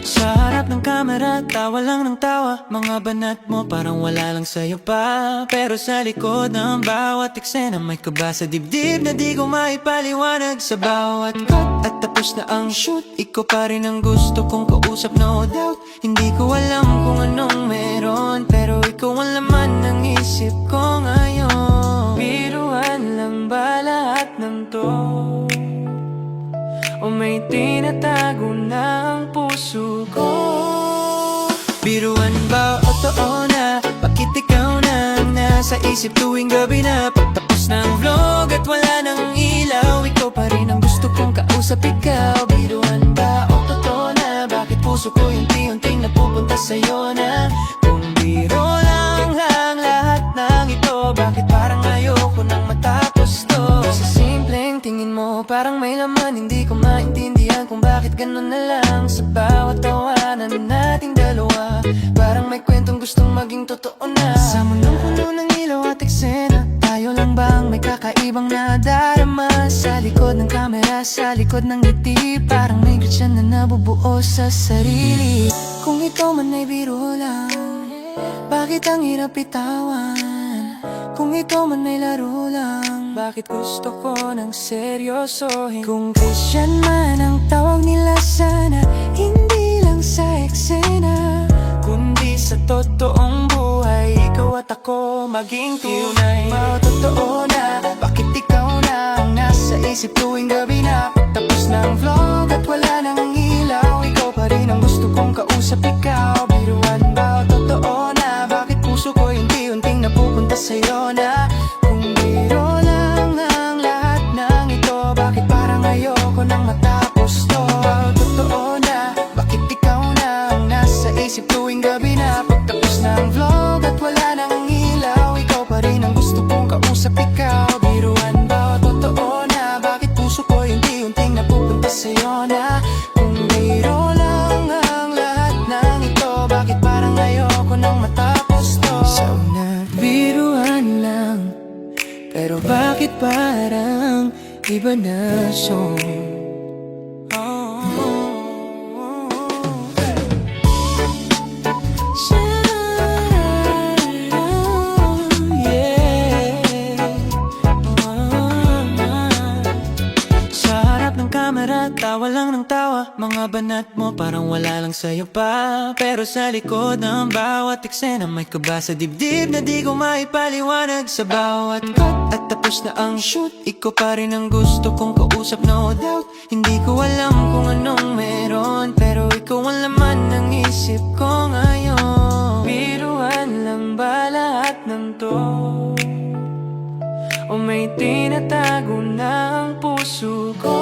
Sa harap ng kamera, tawa lang ng tawa. Mga banat mo parang wala lang sa'yo pa. Pero sa likod ng bawat eksena, may kaba sa dibdib na di ko maipaliwanag. Sa bawat cut at tapos na ang shoot, ikaw pa rin ang gusto kong kausap, no doubt. Hindi ko alam kung anong meron, pero ikaw ang laman ng isip ko ngayon. Biruan lang ba lahat ng to? O may tinatago na ang puso ko? Biruan ba o totoo na? Bakit ikaw na ang nasa isip tuwing gabi na? Pagtapos ng vlog at wala nang ilaw, ikaw pa rin ang gusto kong kausap, ikaw. Biruan ba o totoo na? Bakit puso ko unti-unting napupunta sa'yo na? Kung biro lang lahat ng ito, bakit parang ayoko nang matapos to? Sa simpleng tingin mo parang may laman, hindi ko maintindihan kung bakit ganun na lang. Sa bawat tawanan nating dalawa, parang may kwentong gustong maging totoo na. Sa mundong puno ng ilaw at eksena, tayo lang bang may kakaibang nadarama? Sa likod ng kamera, sa likod ng ngiti, parang may gretchen na nabubuo sa sarili. Kung ito man ay biro lang, bakit ang hirap bitawan? Kung ito man ay laro lang, bakit gusto ko ng seryosohin? Kung Christian man ang tawag nila, sana hindi lang sa eksena, kundi sa totoong buhay, ikaw at ako maging tunay. Totoo na, bakit ikaw na ang nasa isip tuwing gabi na? Pagtapos ng vlog at wala nang ilaw, ikaw pa rin ang gusto kong kausap, ikaw. Biruan ba o totoo na? Bakit puso ko unti-unting napupunta sa'yo na? Kung biro lang ang lahat ng ito, bakit parang ayoko nang matapos to? Totoo na, bakit ikaw na ang nasa isip tuwing gabi na? Pagtapos ng vlog at wala nang ilaw, ikaw pa rin ang gusto kong kausap, ikaw. Biruan ba o totoo na? Pero bakit parang iba na song? Tawa lang ng tawa, mga banat mo parang wala lang sa'yo pa. Pero sa likod ng bawat eksena may kaba sa dibdib na di ko maipaliwanag. Sa bawat cut at tapos na ang shoot, ikaw pa rin ang gusto kong kausap, no doubt. Hindi ko alam kung anong meron, pero ikaw ang laman ng isip ko ngayon. Biruan lang ba lahat ng to? O may tinatago na ang puso ko?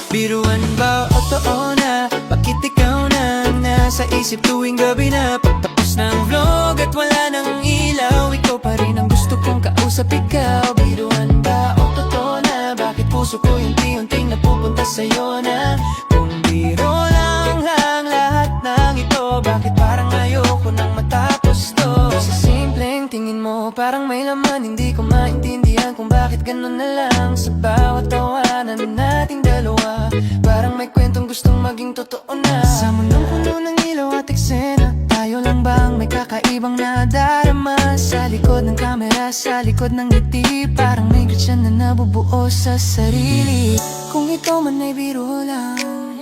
Biruan ba o totoo na? Bakit ikaw na ang nasa isip tuwing gabi na? Pagtapos ng vlog at wala nang ilaw, ikaw pa rin ang gusto kong kausap, ikaw. Biruan ba o totoo na? Bakit puso ko unti-unting napupunta sa'yo na? Kung biro lang lahat ng ito, bakit parang ayoko nang matapos to? Sa simpleng tingin mo parang may laman, hindi ko maintindihan kung bakit ganun na lang. Sa bawat tawanan nating dalawa, parang may kwentong gustong maging totoo na. Sa mundong puno ng ilaw at eksena, tayo lang bang may kakaibang nadarama? Sa likod ng kamera, sa likod ng ngiti, parang may gritsa na nabubuo sa sarili. Kung ito man ay biro lang,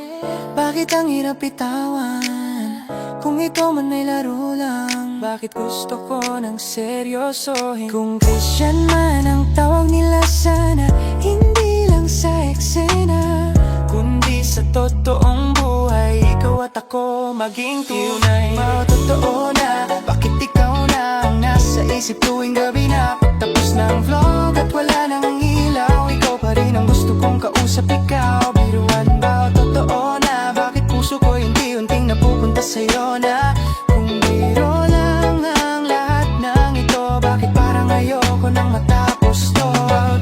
bakit ang hirap bitawan? Kung ito man ay laro lang, bakit gusto ko ng seryosohin? Kung Christian man ang tawag nila, sana hindi lang sa eksena, kundi sa totoong buhay, ikaw at ako maging tunay. Totoo na, bakit ikaw na ang nasa isip tuwing gabi na? Pagtapos ng vlog at wala nang ilaw, ikaw pa rin ang gusto kong kausap, ikaw. Biruan ba o totoo na? Bakit puso ko unti-unting napupunta sa'yo na? Kung biro lang ang lahat ng ito, bakit parang ayoko nang matapos to?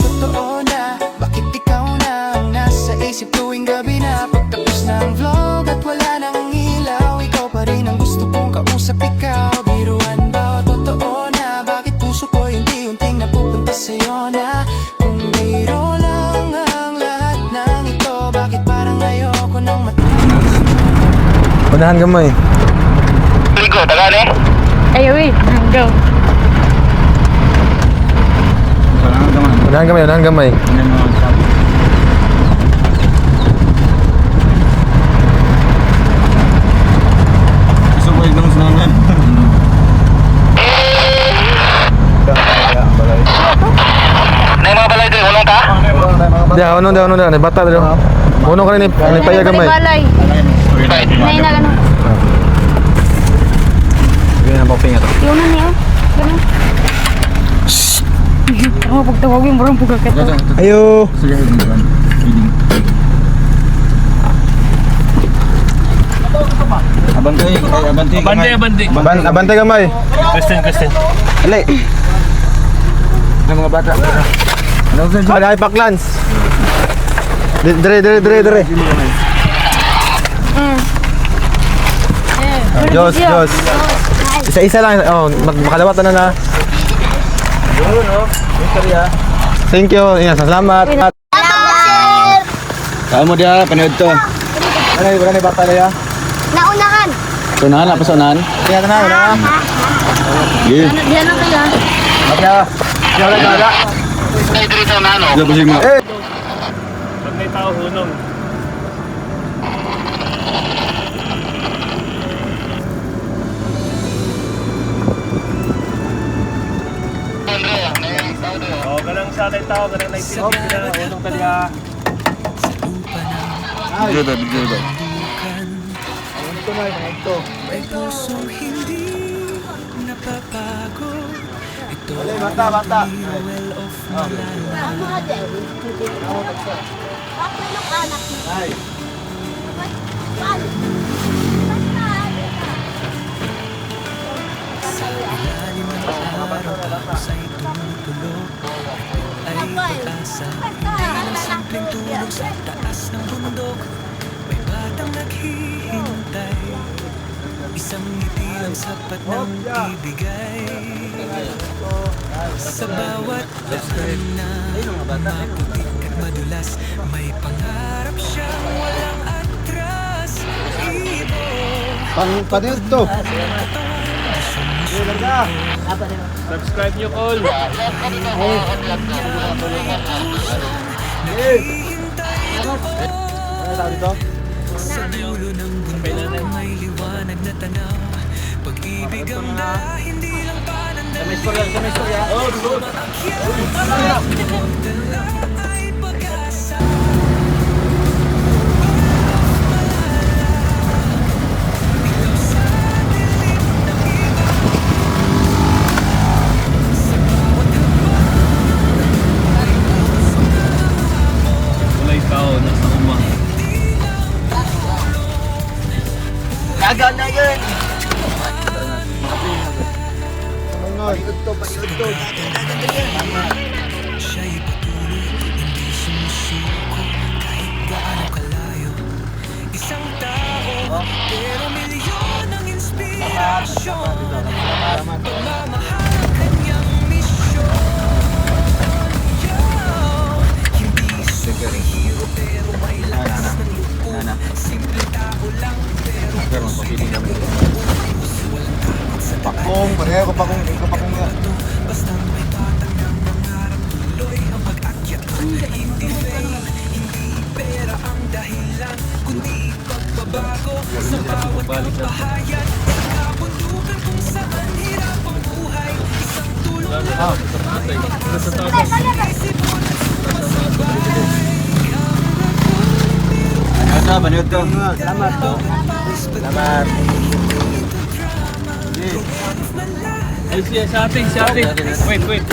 Totoo na, bakit ikaw na ang nasa isip tuwing gabi na? Pagtapos ng vlog at wala nang ilaw, ikaw pa rin ang gusto kong kausap, ikaw. Biruan ba o totoo na? Bakit puso ko unti-unting napupunta sa'yo na? Kung biro lang ang lahat ng ito, bakit parang ayoko nang matapos? Unahan gamay. Ay, wait. Go. Unahan gamay, unahan gamay. Subay ng sangan. Dia, ano dah, bata dah. Uno ka ni paya gamay. Balay. Nay na gano'n. Sige na poping ato. Yung na niyo. Gano'n. Ako pagtawagin mo rin pagkakita. Ayo. Sige. Abante gamay. Kristen. Ali. Ang mga bata. Ada ay paklans. Dire. Jos. Isa-isa lang. Oh, makalawatan na. Thank you. Salamat. Kamu dia panood to. Wala ni bata ya. Naunahan. Unahan na unahan. Kaya na. Sige. Diyan lang kaya. Okay. Wala. Diyan po sigma. Pag may tao hunong. Oh, ganang sa atin tao, ganang naitindig na hunong talya. Video ba? May pusong hindi napapago. Ito Bata. well of malaman. Ilalim ang araw ako sa'y tumutulog. Ay pag-asa, hindi lang simpleng tulog sa taas ng bundok. May batang naghihintay. Isang ngiti lang sapat ng ibigay Sa bawat daan na maputik at madulas May pangarap siyang walang atras Ibo Paano to? Subscribe nyo, all! Sa dulo ng bundok may liwanag na tanaw Pag-ibig ang dala, hindi lang panandali Dala ay pag-asa Wala ikaw, nasa uma. Gagana yan! Siya'y patuloy, hindi sumusuko Kahit gaano kalayo Isang tao, pero milyon ang inspirasyon Pagmamahal ang kanyang misyon Hindi superhero, pero may lakas ng loob Simple tao lang, pero Pakong, pareho ko pakong nga. Basta may tatag ng mangarap Tuloy ang pag-akyat Hindi fame, hindi pera ang dahilan Kundi pagbabago Sa bawat kabahayan Sa kabundukan kung saan hirap ang buhay Isang tulong lang Isip mo na sumasabay Ano, panood to. Salamat to. Salamat. Ay, siya, sa ating. Wait.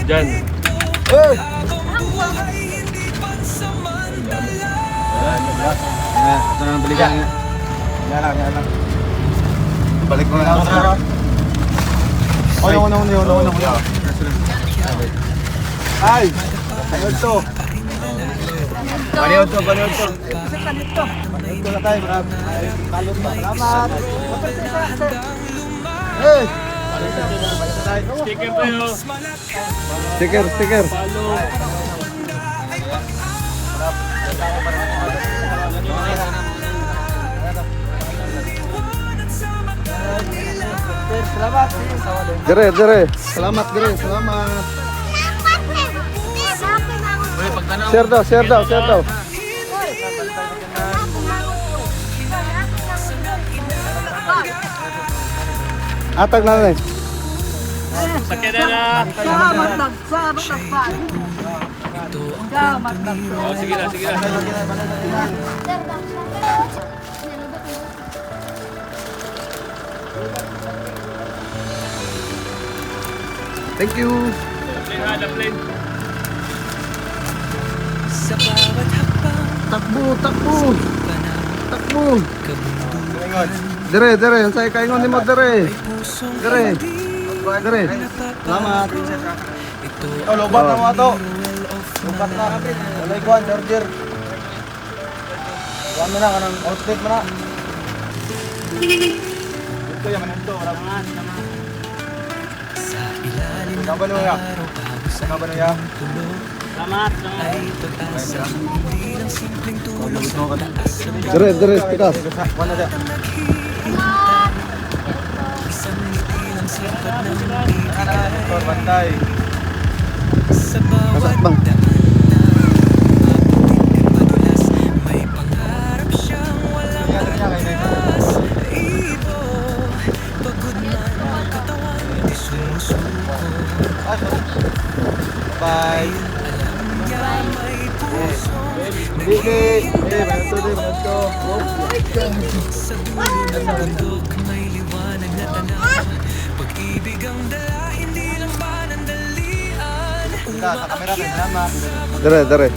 Diyan. Ito na ang balikan nga. Yan lang. Balik mo na ako sa Una. Ay! Panood to. Panood to. Panood to na tayo. Kalot pa. Salamat. Hey! Sticker tayo. Sticker. Follow. Salamat. Dire. Salamat. Share daw. Atag na lang. Sakyan na. Oh, sige na. Thank you. Plane. Sa bawat hakbang Takbo. Dire. Ang say kaingon nimo dire. Dire. Salamat. Ito Oh, lobat na mga to. Lobat na kapit. Walay kuhan, charger. Kuhan mo na, kanang outfit mo na. Ito yung manito, wala mga. sa ilalim ng Kaban mo ya. araw Salamat. ay pag-asa Hindi lang simpleng tulong sa taas ng Dire, tikas. Kuhan na siya. isang ngiti lang sapat ng ibigay Bantay. Sa bawat Kasakbang. daan na maputik at madulas May pangarap siyang walang atras Ibo, pagod man ang katawan Di sumusuko Bye. Alam niya may puso Biki. Manito. Sa dulo ng bundok may liwanag na tanaw Pag-ibig ang dala, hindi lang panandalian Sa kamera kayo, salamat. Dire.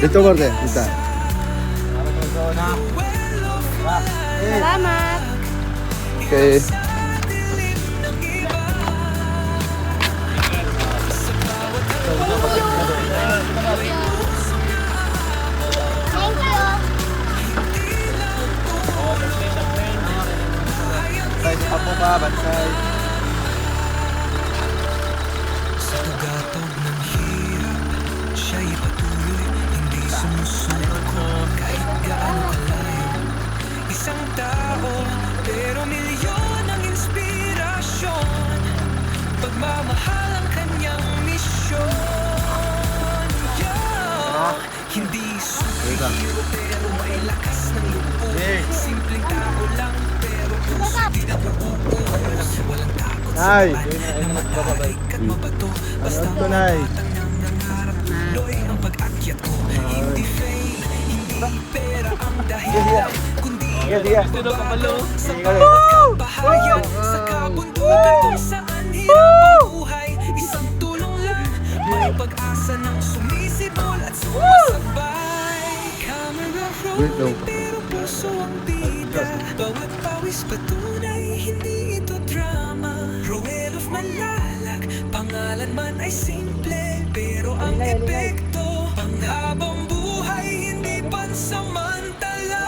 Dito berde. Dito. Salamat. Okay. Thank you. pagmamahal ang kanyang misyon. Yeah. Hindi superhero pero may lakas ng loob. Simpleng tao lang pero puso di nabubuos. Walang takot sa buhay na matahik at mabato. Basta matang ng nangarap tuloy ang pag-akyat ko. Hindi fame, hindi pera ang dahilan, kundi pagbabago sa bawat bahayag. Sa kabundukan kung saan hirap ang buhay, isang tulong lang, may pag-asa ng sumisibol at sumasabay. Camera rolling pero puso ang bida, bawat pawis patunay, hindi ito drama. Roel of Malalag, pangalan man ay simple, pero ang epekto panghabang buhay, hindi pansamantala.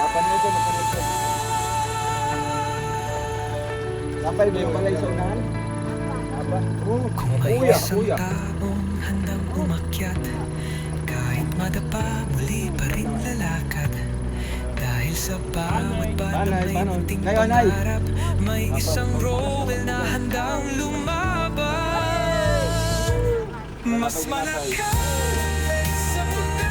Kung may isang taong handang umakyat, kahit madapa muli pa rin lalakad. Dahil sa bawat balang may munting pangarap, may isang Roel na handang lumaban. Mas malakas sa puti,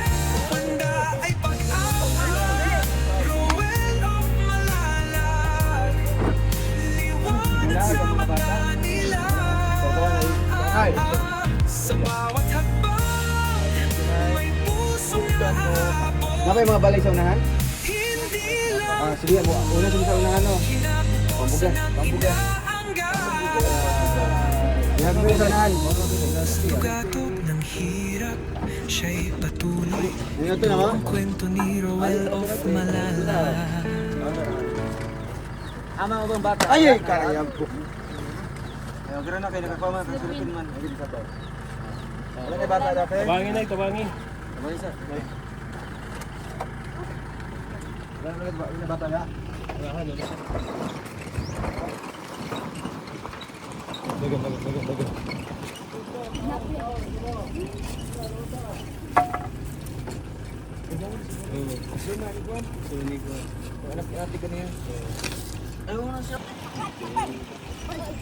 handa ay pag-awag. Roel of Malalag, liwanag sa mata nila. Sa bawat hakbang, may pusong nahabol. Napay mga balay sa unahan? Hindi lang Sige mo, una sa unahan no. kinapos ng inaanggan. Yan mo sa unahan. Tugatog ng hirap, siya'y patuloy. Ano ito na mo? Ang kwento ni Roel of Malalag. Ay, karayang ko. Ayaw, gano'n na kayo nakakama, kasulipin man. Ayun sa to. Wala na bata dati? Tabangin ay, tabangin. Tabangin sa. Wala na bata na?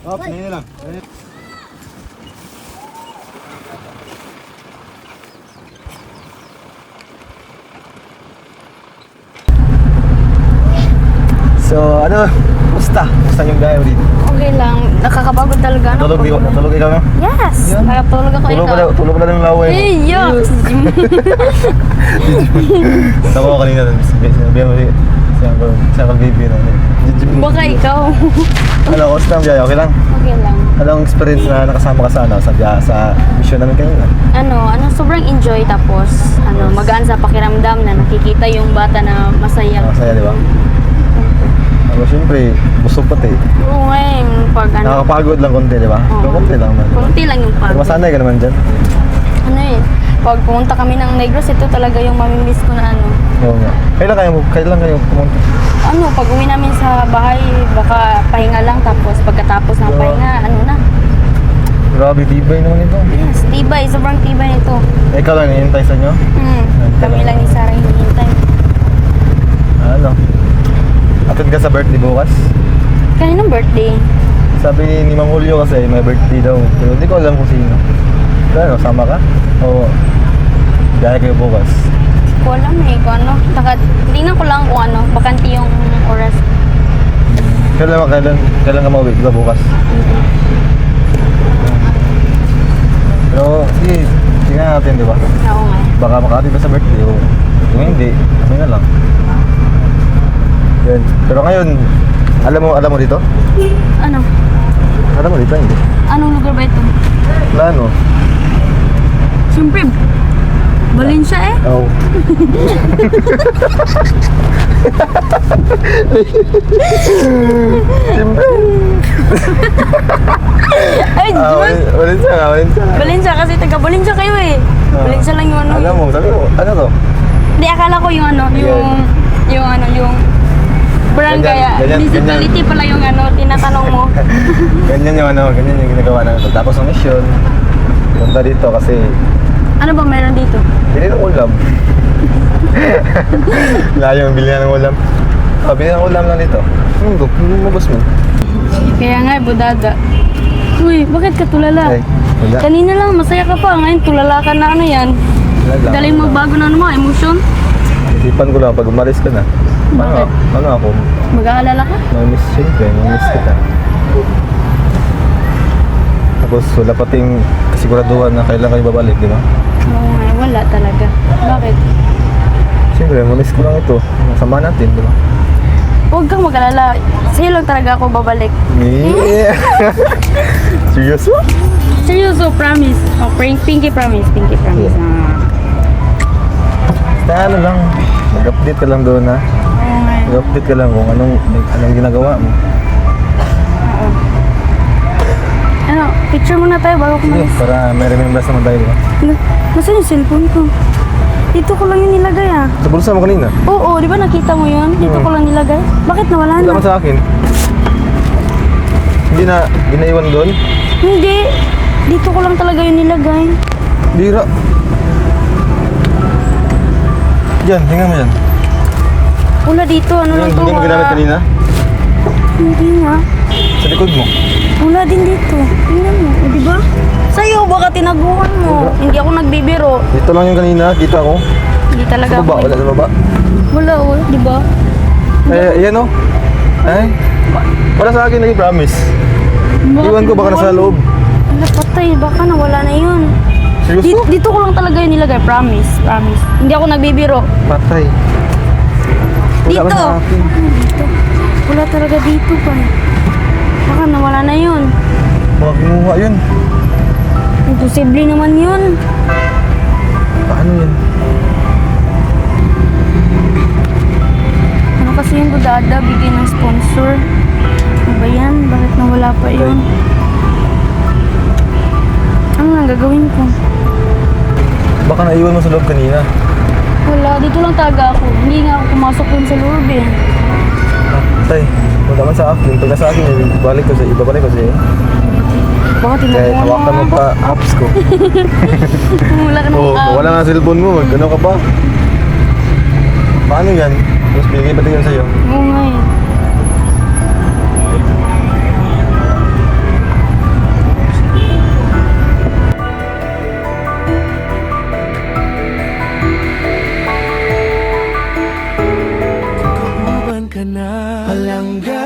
Oh, pinahin na lang. So, ano? Musta? Musta yung gaya mo dito? Okay lang. Nakakapagod talaga. No? Natulog ikaw na? Yes! Nakatulog ako ikaw. Tulog na ng laway mo. Eh, yuck! Tawa ko kanina doon. Sinabi mo siya kang baby na. Baka ikaw. Ano, kamusta ang biyahe? Okay lang? Okay lang. Anong experience na nakasama ka sa, ano, sa mission namin kanina? Sobrang enjoy tapos magaan sa pakiramdam na nakikita yung bata na masaya. Masaya, di ba? Ako, syempre, busog pati. Oo ngayon, pag Nakakapagod lang konti, di ba? Oo. Konti lang man. konti lang yung Pero pagod. masanay ka naman dyan. Pag pumunta kami ng Negros, ito talaga yung mamimiss ko na Oo nga. Kailan kayo pumunta? pag uwi namin sa bahay, baka pahinga lang tapos pagkatapos ng pahinga, na. Grabe, tibay naman ito. Yes, tibay, sobrang tibay nito. Ikaw lang, nihintay sa inyo? Kami lang ni Sarah hinihintay. Ano? Atid ka sa birthday bukas? Kaninong birthday? Sabi ni Mang Julio kasi may birthday daw. Pero hindi ko alam kung sino. Pero sama ka? Oo. Biyahe kayo bukas. Hindi ko alam kung tingnan ko lang kung bakanti yung oras. Kailan ka mauwi? Di ba bukas? Pero sige, tingnan natin, di ba? Oo nga. Baka makatid ka sa birthday o kung hindi, kami na lang. Yan. Pero ngayon, alam mo dito? Alam mo dito, hindi? Anong lugar ba ito? Plano? Siyempre, Valencia Oo. Siyempre. Ay, Jun! Valencia. Valencia kasi taga Valencia kayo eh. Valencia lang yung Alam mo, sabi mo, ano to? Hindi, akala ko yung yung barangay. Ganyan, Municipality pala yung tinatanong mo. Ganyan yung ginagawa namin. Tapos ang mission, punta dito kasi Ano ba meron dito? bili ng ulam. Layo yung bili ng ulam. Bili ng ulam lang dito. Mabos mo. Kaya nga, budada. Uy, bakit ka tulala? Ay, wala. Kanina lang, masaya ka pa. Ngayon, tulala ka na ano yan. Wala lang. Galing magbago na naman, emosyon. Isipan ko lang pag umalis ka na. Bakit? Ano ako? Mag-aalala ka? Mamiss, siyempre, mamiss kita. Tapos wala pating kasiguraduhan na kailan kayo babalik, di ba? Oo nga, wala talaga. Bakit? Siyempre, mamiss ko lang ito. Sama natin, di ba? Huwag kang mag-alala. Sa'yo lang talaga ako babalik. Yeah. Seryoso? Seryoso, promise. Oh, Pinky promise. Pinky promise. Yeah. Basta ano lang, mag-update ka lang doon ha. Oo nga. Mag-update ka lang kung anong ginagawa mo. Oo. Ano, picture muna tayo bago Sige, kumalis. para may remembrance naman tayo, di ba? Nasaan yung cellphone ko? Dito ko lang yung nilagay ah. Sa bulsa mo kanina. Oo, di ba nakita mo yun? Dito ko lang nilagay. Bakit nawala Wala na? man sa akin. Hindi na ginaiwan doon. Hindi. Dito ko lang talaga yung nilagay. Bira. Diyan, tingnan mo yan. Wala dito. Ano lang to? Hindi mo ginamit Wala. kanina. Hindi nga. Sa likod mo. Wala din dito. Tingnan mo. O, di ba? Sa'yo, baka tinaguhan mo. Hindi ako nagbibiro. Dito lang yung kanina, kita ko. Hindi talaga Sa baba, ako. wala sa baba. Wala, oh. Di ba? Ayan o. Ay, wala sa akin, nag-promise. Iwan ko baka nasa loob. Wala, patay. Baka nawala na yun. Seryoso? Dito ko lang talaga yung nilagay. Promise. Promise. Hindi ako nagbibiro. Patay. Wala Dito. man sa akin. Dito. Wala talaga dito pa. Baka nawala na yun. Baka kinuha yun. Imposible naman yun. Paano yan? Ano kasi yung budada, bigay ng sponsor. Ano ba yan? Bakit nawala pa yun? Ano lang gagawin ko? Baka naiwan mo sa loob kanina. Wala, dito lang talaga ako. Hindi nga ako pumasok dun sa loob eh. Patay. Wala man sa akin. Pag nasa akin, ibabalik ko sa iyo. Baka Kaya tinabuhan hawakan mo pa apps ko. Wala ka Oo, nang wala nga cellphone mo. Ano ka pa? Paano yan? Tapos binigay pati yan sa'yo. Oo nga eh. Kauban ka na palangga,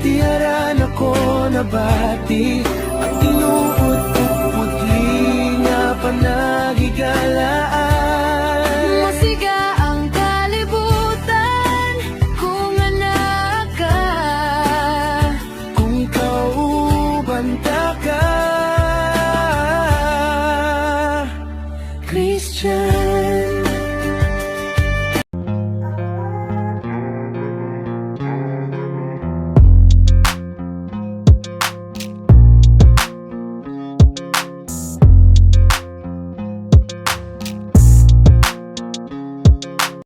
tiyaran ako nabati.